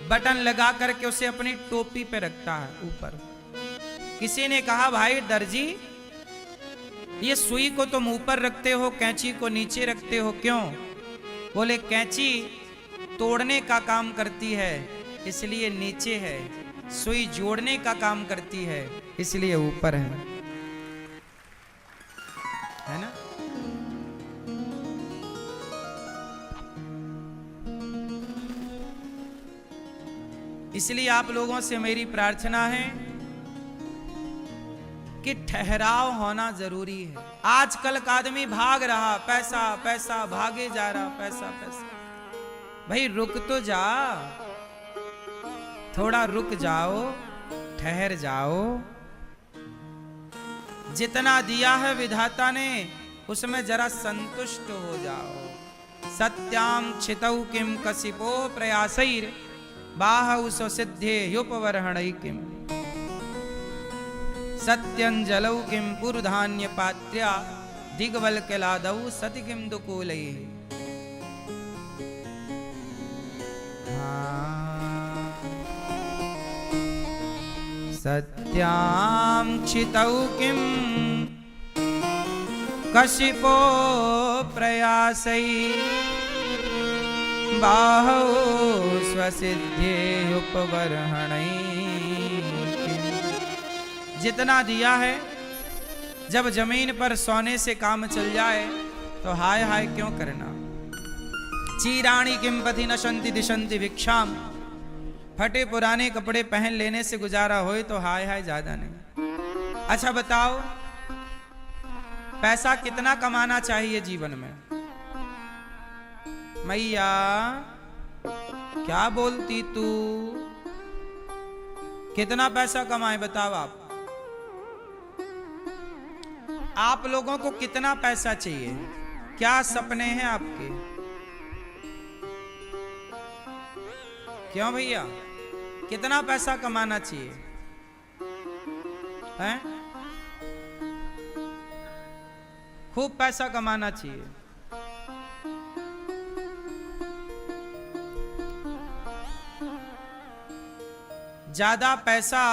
बटन लगा करके उसे अपनी टोपी पे रखता है ऊपर। किसी ने कहा, भाई दर्जी, ये सुई को तुम ऊपर रखते हो, कैंची को नीचे रखते हो, क्यों? बोले, कैंची तोड़ने का काम करती है इसलिए नीचे है, सुई जोड़ने का काम करती है इसलिए ऊपर है ना। इसलिए आप लोगों से मेरी प्रार्थना है कि ठहराव होना जरूरी है। आजकल का आदमी भाग रहा, पैसा पैसा, भागे जा रहा, पैसा पैसा। भाई रुक तो जा, थोड़ा रुक जाओ, ठहर जाओ। जितना दिया है विधाता ने उसमें जरा संतुष्ट हो जाओ। सत्याम छितौ किम कसिपो प्रयासैर बाहु सिद्धे युपवर्हणै किम। सत्यंजलौ किम पुरधान्य पात्र्या दिग्वल्कलादौ सति किम दुकूलै। सत्यां छितौ किम कशिपो प्रयासै बाहो स्वसिद्धे उपवरहणै। जितना दिया है, जब जमीन पर सोने से काम चल जाए तो हाय हाय क्यों करना। चीराणी किंपति नशंति दिशंति भिक्षाम। फटे पुराने कपड़े पहन लेने से गुजारा होए तो हाय हाय ज्यादा नहीं। अच्छा बताओ, पैसा कितना कमाना चाहिए जीवन में? मैया क्या बोलती तू? कितना पैसा कमाए बताओ आप। आप लोगों को कितना पैसा चाहिए? क्या सपने हैं आपके? क्यों भैया, कितना पैसा कमाना चाहिए हैं? खूब पैसा कमाना चाहिए। ज्यादा पैसा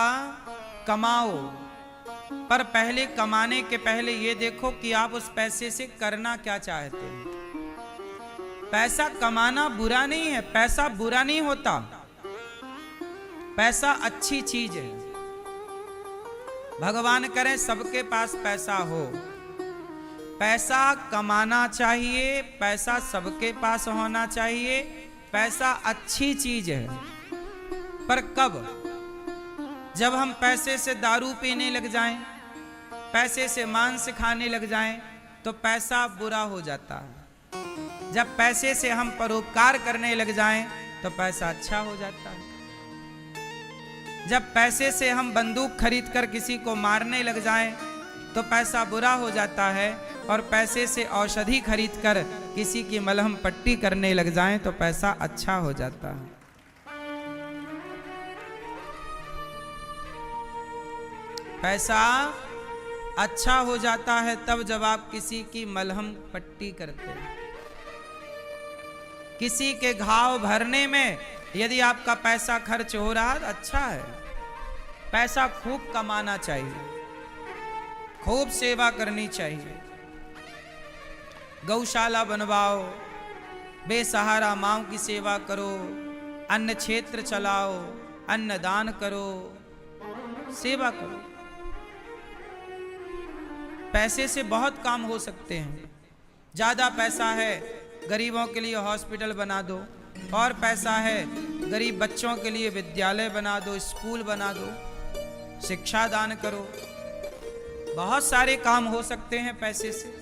कमाओ, पर पहले कमाने के पहले ये देखो कि आप उस पैसे से करना क्या चाहते हैं। पैसा कमाना बुरा नहीं है, पैसा बुरा नहीं होता, पैसा अच्छी चीज है। भगवान करे सबके पास पैसा हो। पैसा कमाना चाहिए, पैसा सबके पास होना चाहिए, पैसा अच्छी चीज है। पर कब? जब हम पैसे से दारू पीने लग जाएं, पैसे से मांस खाने लग जाएं, तो पैसा बुरा हो जाता है। जब पैसे से हम परोपकार करने लग जाएं, तो पैसा अच्छा हो जाता है। जब पैसे से हम बंदूक खरीद कर किसी को मारने लग जाएं, तो पैसा बुरा हो जाता है। और पैसे से औषधि खरीद कर किसी की मलहम पट्टी करने लग जाएं, तो पैसा अच्छा हो जाता है। पैसा अच्छा हो जाता है तब जब आप किसी की मलहम पट्टी करते हैं। किसी के घाव भरने में यदि आपका पैसा खर्च हो रहा है तो अच्छा है। पैसा खूब कमाना चाहिए, खूब सेवा करनी चाहिए। गौशाला बनवाओ, बेसहारा माँओं की सेवा करो, अन्न क्षेत्र चलाओ, अन्न दान करो, सेवा करो। पैसे से बहुत काम हो सकते हैं। ज़्यादा पैसा है, गरीबों के लिए हॉस्पिटल बना दो। और पैसा है, गरीब बच्चों के लिए विद्यालय बना दो, स्कूल बना दो, शिक्षा दान करो। बहुत सारे काम हो सकते हैं पैसे से।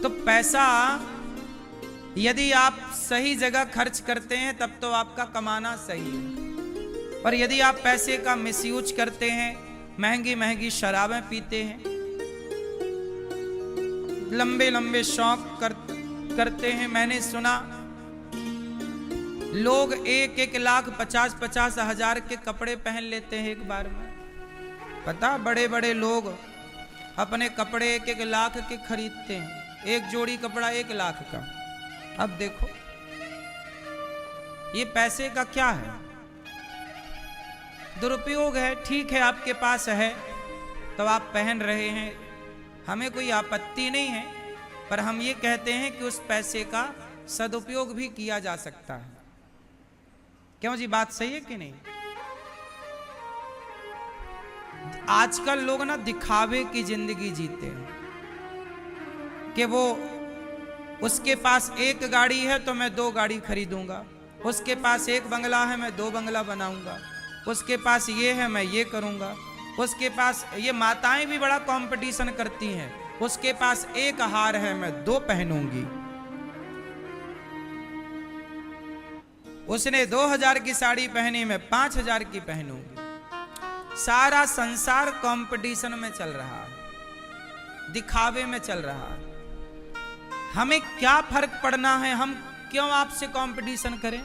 तो पैसा यदि आप सही जगह खर्च करते हैं तब तो आपका कमाना सही है। पर यदि आप पैसे का मिसयूज करते हैं, महंगी महंगी शराबें पीते हैं, लंबे लंबे शौक करते हैं। मैंने सुना लोग 1-1 लाख 50-50 हजार के कपड़े पहन लेते हैं एक बार में। पता, बड़े बड़े लोग अपने कपड़े 1-1 लाख के खरीदते हैं। एक जोड़ी कपड़ा 1 लाख का। अब देखो ये पैसे का क्या है? दुरुपयोग है। ठीक है, आपके पास है तो आप पहन रहे हैं, हमें कोई आपत्ति नहीं है। पर हम ये कहते हैं कि उस पैसे का सदुपयोग भी किया जा सकता है। क्यों जी, बात सही है कि नहीं? आजकल लोग ना दिखावे की जिंदगी जीते हैं कि वो उसके पास 1 गाड़ी है तो मैं 2 गाड़ी खरीदूंगा, उसके पास 1 बंगला है मैं 2 बंगला बनाऊंगा, उसके पास ये है मैं ये करूंगा, उसके पास ये माताएं भी बड़ा कंपटीशन करती हैं, उसके पास 1 हार है मैं 2 पहनूंगी, उसने 2000 की साड़ी पहनी मैं 5000 की पहनूंगी। सारा संसार कंपटीशन में चल रहा है, दिखावे में चल रहा है। हमें क्या फर्क पड़ना है? हम क्यों आपसे कंपटीशन करें?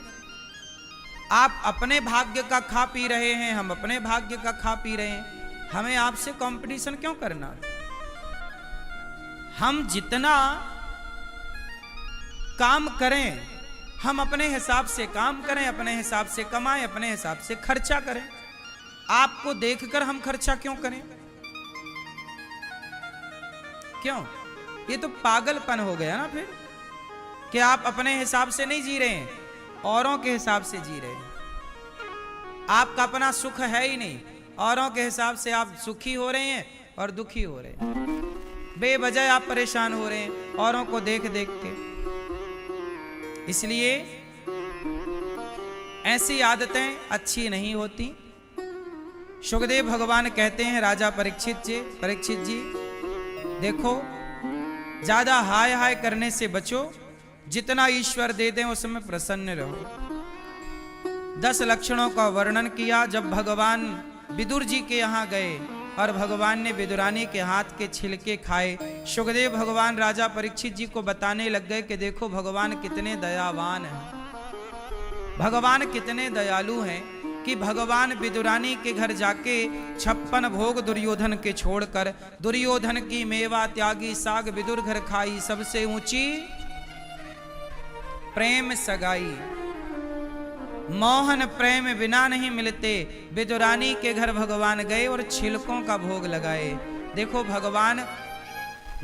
आप अपने भाग्य का खा पी रहे हैं, हम अपने भाग्य का खा पी रहे हैं, हमें आपसे कंपटीशन क्यों करना? हम जितना काम करें, हम अपने हिसाब से काम करें, अपने हिसाब से कमाएं, अपने हिसाब से खर्चा करें। आपको देखकर हम खर्चा क्यों करें? क्यों? ये तो पागलपन हो गया ना। फिर कि आप अपने हिसाब से नहीं जी रहे हैं, औरों के हिसाब से जी रहे हैं। आपका अपना सुख है ही नहीं, औरों के हिसाब से आप सुखी हो रहे हैं और दुखी हो रहे हैं। बेवजह आप परेशान हो रहे हैं औरों को देख देख के। इसलिए ऐसी आदतें अच्छी नहीं होती। सुखदेव भगवान कहते हैं राजा परीक्षित जी देखो, ज्यादा हाय हाय करने से बचो, जितना ईश्वर दे दें उसमें प्रसन्न रहो। 10 लक्षणों का वर्णन किया। जब भगवान विदुर जी के यहाँ गए और भगवान ने विदुरानी के हाथ के छिलके खाए, सुखदेव भगवान राजा परीक्षित जी को बताने लग गए कि देखो भगवान कितने दयावान हैं, भगवान कितने दयालु हैं कि भगवान विदुरानी के घर जाके 56 भोग दुर्योधन के छोड़कर, दुर्योधन की मेवा त्यागी साग विदुर घर खाई, सबसे ऊंची प्रेम सगाई। मोहन प्रेम बिना नहीं मिलते। विदुरानी के घर भगवान गए और छिलकों का भोग लगाए। देखो भगवान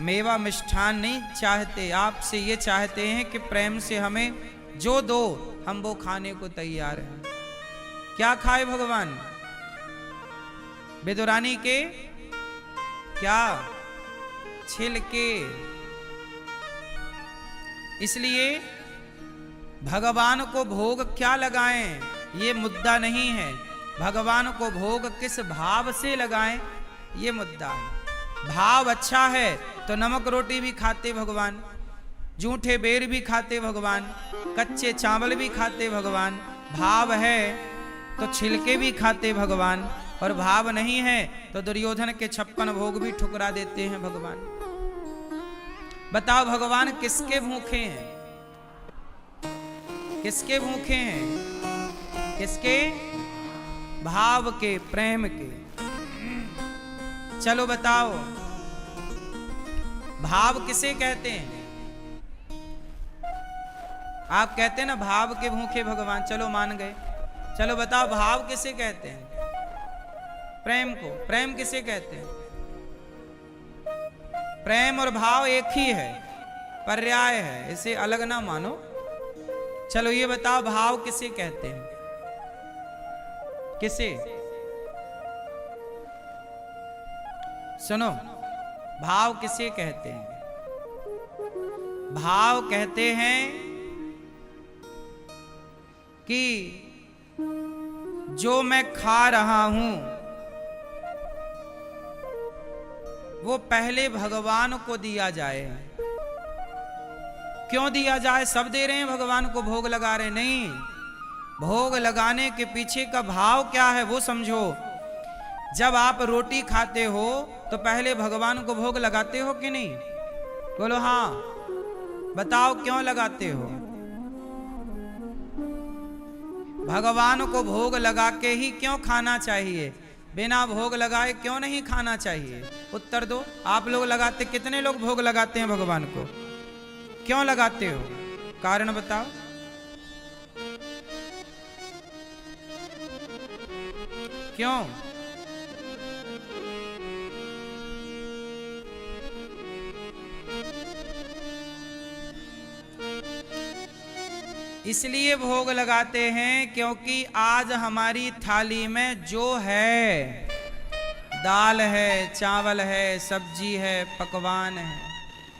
मेवा मिष्ठान नहीं चाहते, आपसे ये चाहते हैं कि प्रेम से हमें जो दो हम वो खाने को तैयार हैं। क्या खाए भगवान? विदुरानी के क्या? छिलके। इसलिए भगवान को भोग क्या लगाएं ये मुद्दा नहीं है, भगवान को भोग किस भाव से लगाएं ये मुद्दा है। भाव अच्छा है तो नमक रोटी भी खाते भगवान, जूठे बेर भी खाते भगवान, कच्चे चावल भी खाते भगवान। भाव है तो छिलके भी खाते भगवान, और भाव नहीं है तो दुर्योधन के 56 भोग भी ठुकरा देते हैं भगवान। बताओ भगवान किसके भूखे हैं? किसके भूखे हैं? किसके? भाव के, प्रेम के। चलो बताओ भाव किसे कहते हैं? आप कहते हैं ना भाव के भूखे भगवान, चलो मान गए। चलो बताओ भाव किसे कहते हैं? प्रेम को। प्रेम किसे कहते हैं? प्रेम और भाव एक ही है, पर्याय है, इसे अलग ना मानो। चलो ये बताओ भाव किसे कहते हैं? किसे? सुनो, भाव किसे कहते हैं? भाव कहते हैं कि जो मैं खा रहा हूं वो पहले भगवान को दिया जाए। क्यों दिया जाए? सब दे रहे हैं भगवान को, भोग लगा रहे नहीं। भोग लगाने के पीछे का भाव क्या है वो समझो। जब आप रोटी खाते हो तो पहले भगवान को भोग लगाते हो कि नहीं? बोलो हाँ। बताओ क्यों लगाते हो? भगवान को भोग लगा के ही क्यों खाना चाहिए? बिना भोग लगाए क्यों नहीं खाना चाहिए? उत्तर दो। आप लोग लगाते, कितने लोग भोग लगाते हैं भगवान को? क्यों लगाते हो? कारण बताओ। क्यों? इसलिए भोग लगाते हैं क्योंकि आज हमारी थाली में जो है, दाल है, चावल है, सब्जी है, पकवान है,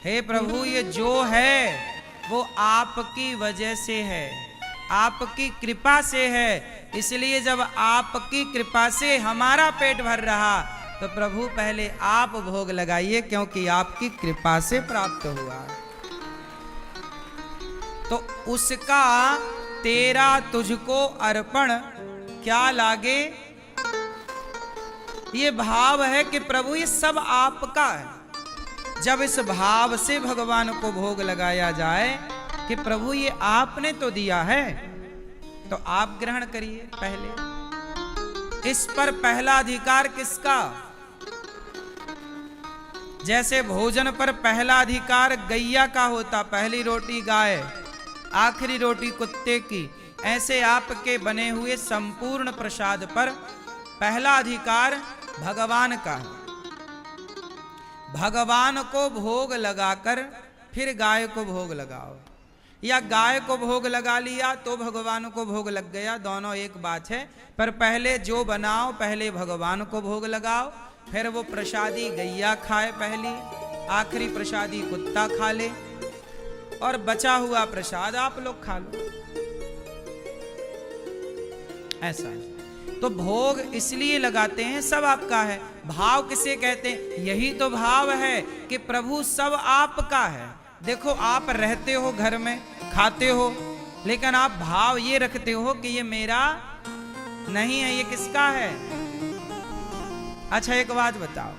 हे प्रभु ये जो है वो आपकी वजह से है, आपकी कृपा से है। इसलिए जब आपकी कृपा से हमारा पेट भर रहा तो प्रभु पहले आप भोग लगाइए, क्योंकि आपकी कृपा से प्राप्त हुआ। तो उसका तेरा तुझको अर्पण क्या लागे, ये भाव है कि प्रभु ये सब आपका है। जब इस भाव से भगवान को भोग लगाया जाए कि प्रभु ये आपने तो दिया है तो आप ग्रहण करिए पहले। इस पर पहला अधिकार किसका? जैसे भोजन पर पहला अधिकार गैया का होता, पहली रोटी गाय, आखिरी रोटी कुत्ते की, ऐसे आपके बने हुए संपूर्ण प्रसाद पर पहला अधिकार भगवान का है। भगवान को भोग लगाकर फिर गाय को भोग लगाओ। या गाय को भोग लगा लिया तो भगवान को भोग लग गया, दोनों एक बात है। पर पहले जो बनाओ पहले भगवान को भोग लगाओ, फिर वो प्रसादी गैया खाए पहली, आखिरी प्रसादी कुत्ता खा ले, और बचा हुआ प्रसाद आप लोग खा लो। ऐसा है। तो भोग इसलिए लगाते हैं, सब आपका है। भाव किसे कहते हैं? यही तो भाव है कि प्रभु सब आपका है। देखो आप रहते हो घर में, खाते हो, लेकिन आप भाव ये रखते हो कि ये मेरा नहीं है, ये किसका है। अच्छा एक बात बताओ,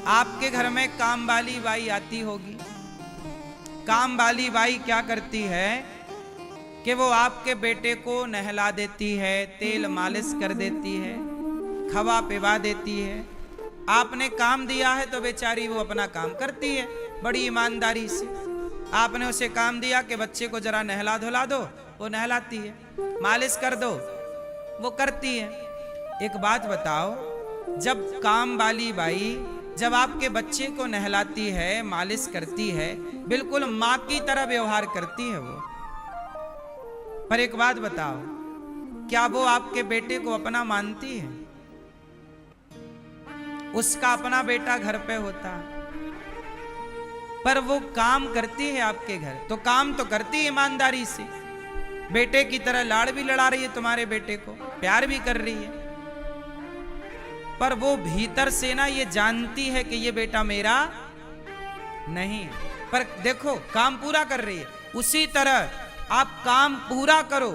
आपके घर में काम वाली बाई आती होगी। काम वाली बाई क्या करती है कि वो आपके बेटे को नहला देती है, तेल मालिश कर देती है, खवा पिवा देती है। आपने काम दिया है तो बेचारी वो अपना काम करती है बड़ी ईमानदारी से। आपने उसे काम दिया कि बच्चे को जरा नहला धुला दो, वो नहलाती है, मालिश कर दो, वो करती है। एक बात बताओ, जब काम वाली बाई जब आपके बच्चे को नहलाती है, मालिश करती है, बिल्कुल माँ की तरह व्यवहार करती है वो। पर एक बात बताओ, क्या वो आपके बेटे को अपना मानती है? उसका अपना बेटा घर पे होता, पर वो काम करती है आपके घर, तो काम तो करती है ईमानदारी से, बेटे की तरह लाड़ भी लड़ा रही है तुम्हारे बेटे को, प्यार भी कर रही है। पर वो भीतर से ना ये जानती है कि ये बेटा मेरा नहीं, पर देखो काम पूरा कर रही है। उसी तरह आप काम पूरा करो,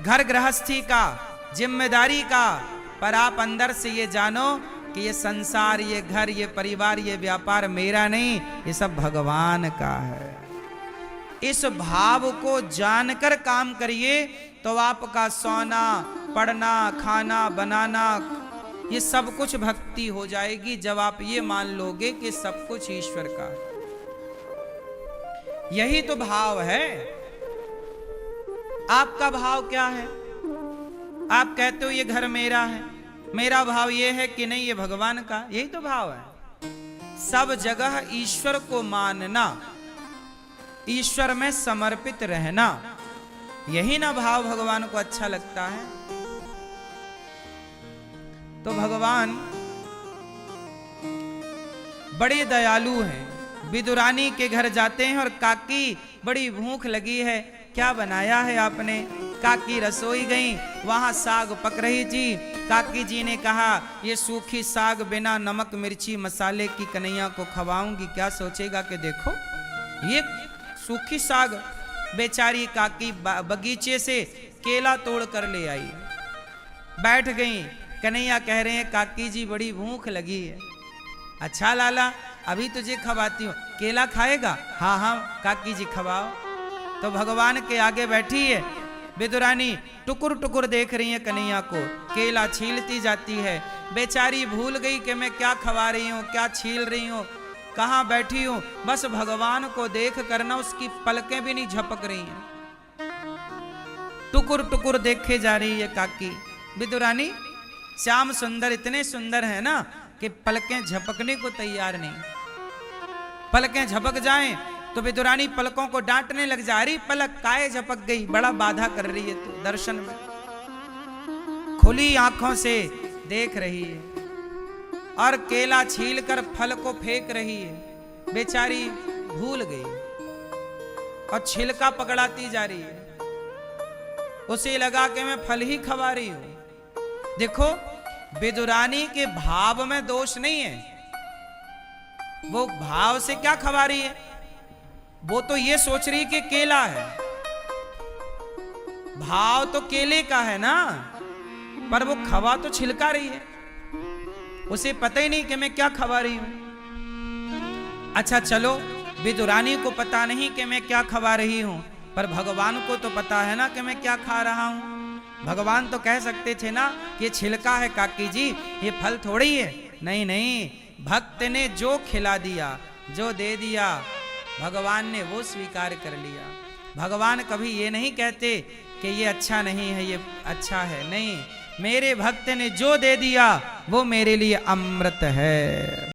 घर गृहस्थी का, जिम्मेदारी का, पर आप अंदर से ये जानो कि ये संसार, ये घर, ये परिवार, ये व्यापार मेरा नहीं, ये सब भगवान का है। इस भाव को जानकर काम करिए तो आपका सोना, पढ़ना, खाना, बनाना, ये सब कुछ भक्ति हो जाएगी। जब आप ये मान लोगे कि सब कुछ ईश्वर का है, यही तो भाव है। आपका भाव क्या है? आप कहते हो ये घर मेरा है, मेरा भाव ये है कि नहीं ये भगवान का, यही तो भाव है। सब जगह ईश्वर को मानना, ईश्वर में समर्पित रहना, यही ना भाव भगवान को अच्छा लगता है। तो भगवान बड़े दयालु हैं। विदुरानी के घर जाते हैं और काकी बड़ी भूख लगी है, क्या बनाया है आपने? काकी रसोई गई, वहां साग पक रही थी। काकी जी ने कहा ये सूखी साग बिना नमक मिर्ची मसाले की कन्हैया को खवाऊंगी, क्या सोचेगा कि देखो ये सूखी साग। बेचारी काकी बगीचे से केला तोड़ कर ले आई, बैठ गई। कन्हैया कह रहे हैं काकी जी बड़ी भूख लगी है। अच्छा लाला अभी तुझे खवाती हूँ, केला खाएगा? हाँ हाँ काकी जी खवाओ। तो भगवान के आगे बैठी है विदुरानी, टुकुर टुकुर देख रही है कन्हैया को, केला छीलती जाती है। बेचारी भूल गई कि मैं क्या खवा रही हूँ, क्या छील रही हूँ, कहाँ बैठी हूँ। बस भगवान को देख करना उसकी पलकें भी नहीं झपक रही हैं, टुकुर टुकुर देखे जा रही है काकी। विदुरानी श्याम सुंदर इतने सुंदर है ना कि पलकें झपकने को तैयार नहीं। पलकें झपक जाएं तो विदुरानी पलकों को डांटने लग जा रही, पलक काहे झपक गई, बड़ा बाधा कर रही है तो दर्शन में। खुली आंखों से देख रही है और केला छील कर फल को फेंक रही है। बेचारी भूल गई और छिलका पकड़ाती जा रही है। उसे लगा कि मैं फल ही खवा रही हूं। देखो विदुरानी के भाव में दोष नहीं है, वो भाव से क्या खवा रही है, वो तो ये सोच रही कि केला है। भाव तो केले का है ना, पर वो खवा तो छिलका रही है। उसे पता ही नहीं कि मैं क्या खवा रही हूं। अच्छा चलो विदुरानी को पता नहीं कि मैं क्या खवा रही हूं, पर भगवान को तो पता है ना कि मैं क्या खा रहा हूं। भगवान तो कह सकते थे ना कि ये छिलका है काकी जी, ये फल थोड़ी है। नहीं नहीं, भक्त ने जो खिला दिया, जो दे दिया, भगवान ने वो स्वीकार कर लिया। भगवान कभी ये नहीं कहते कि ये अच्छा नहीं है, ये अच्छा है। नहीं, मेरे भक्त ने जो दे दिया वो मेरे लिए अमृत है।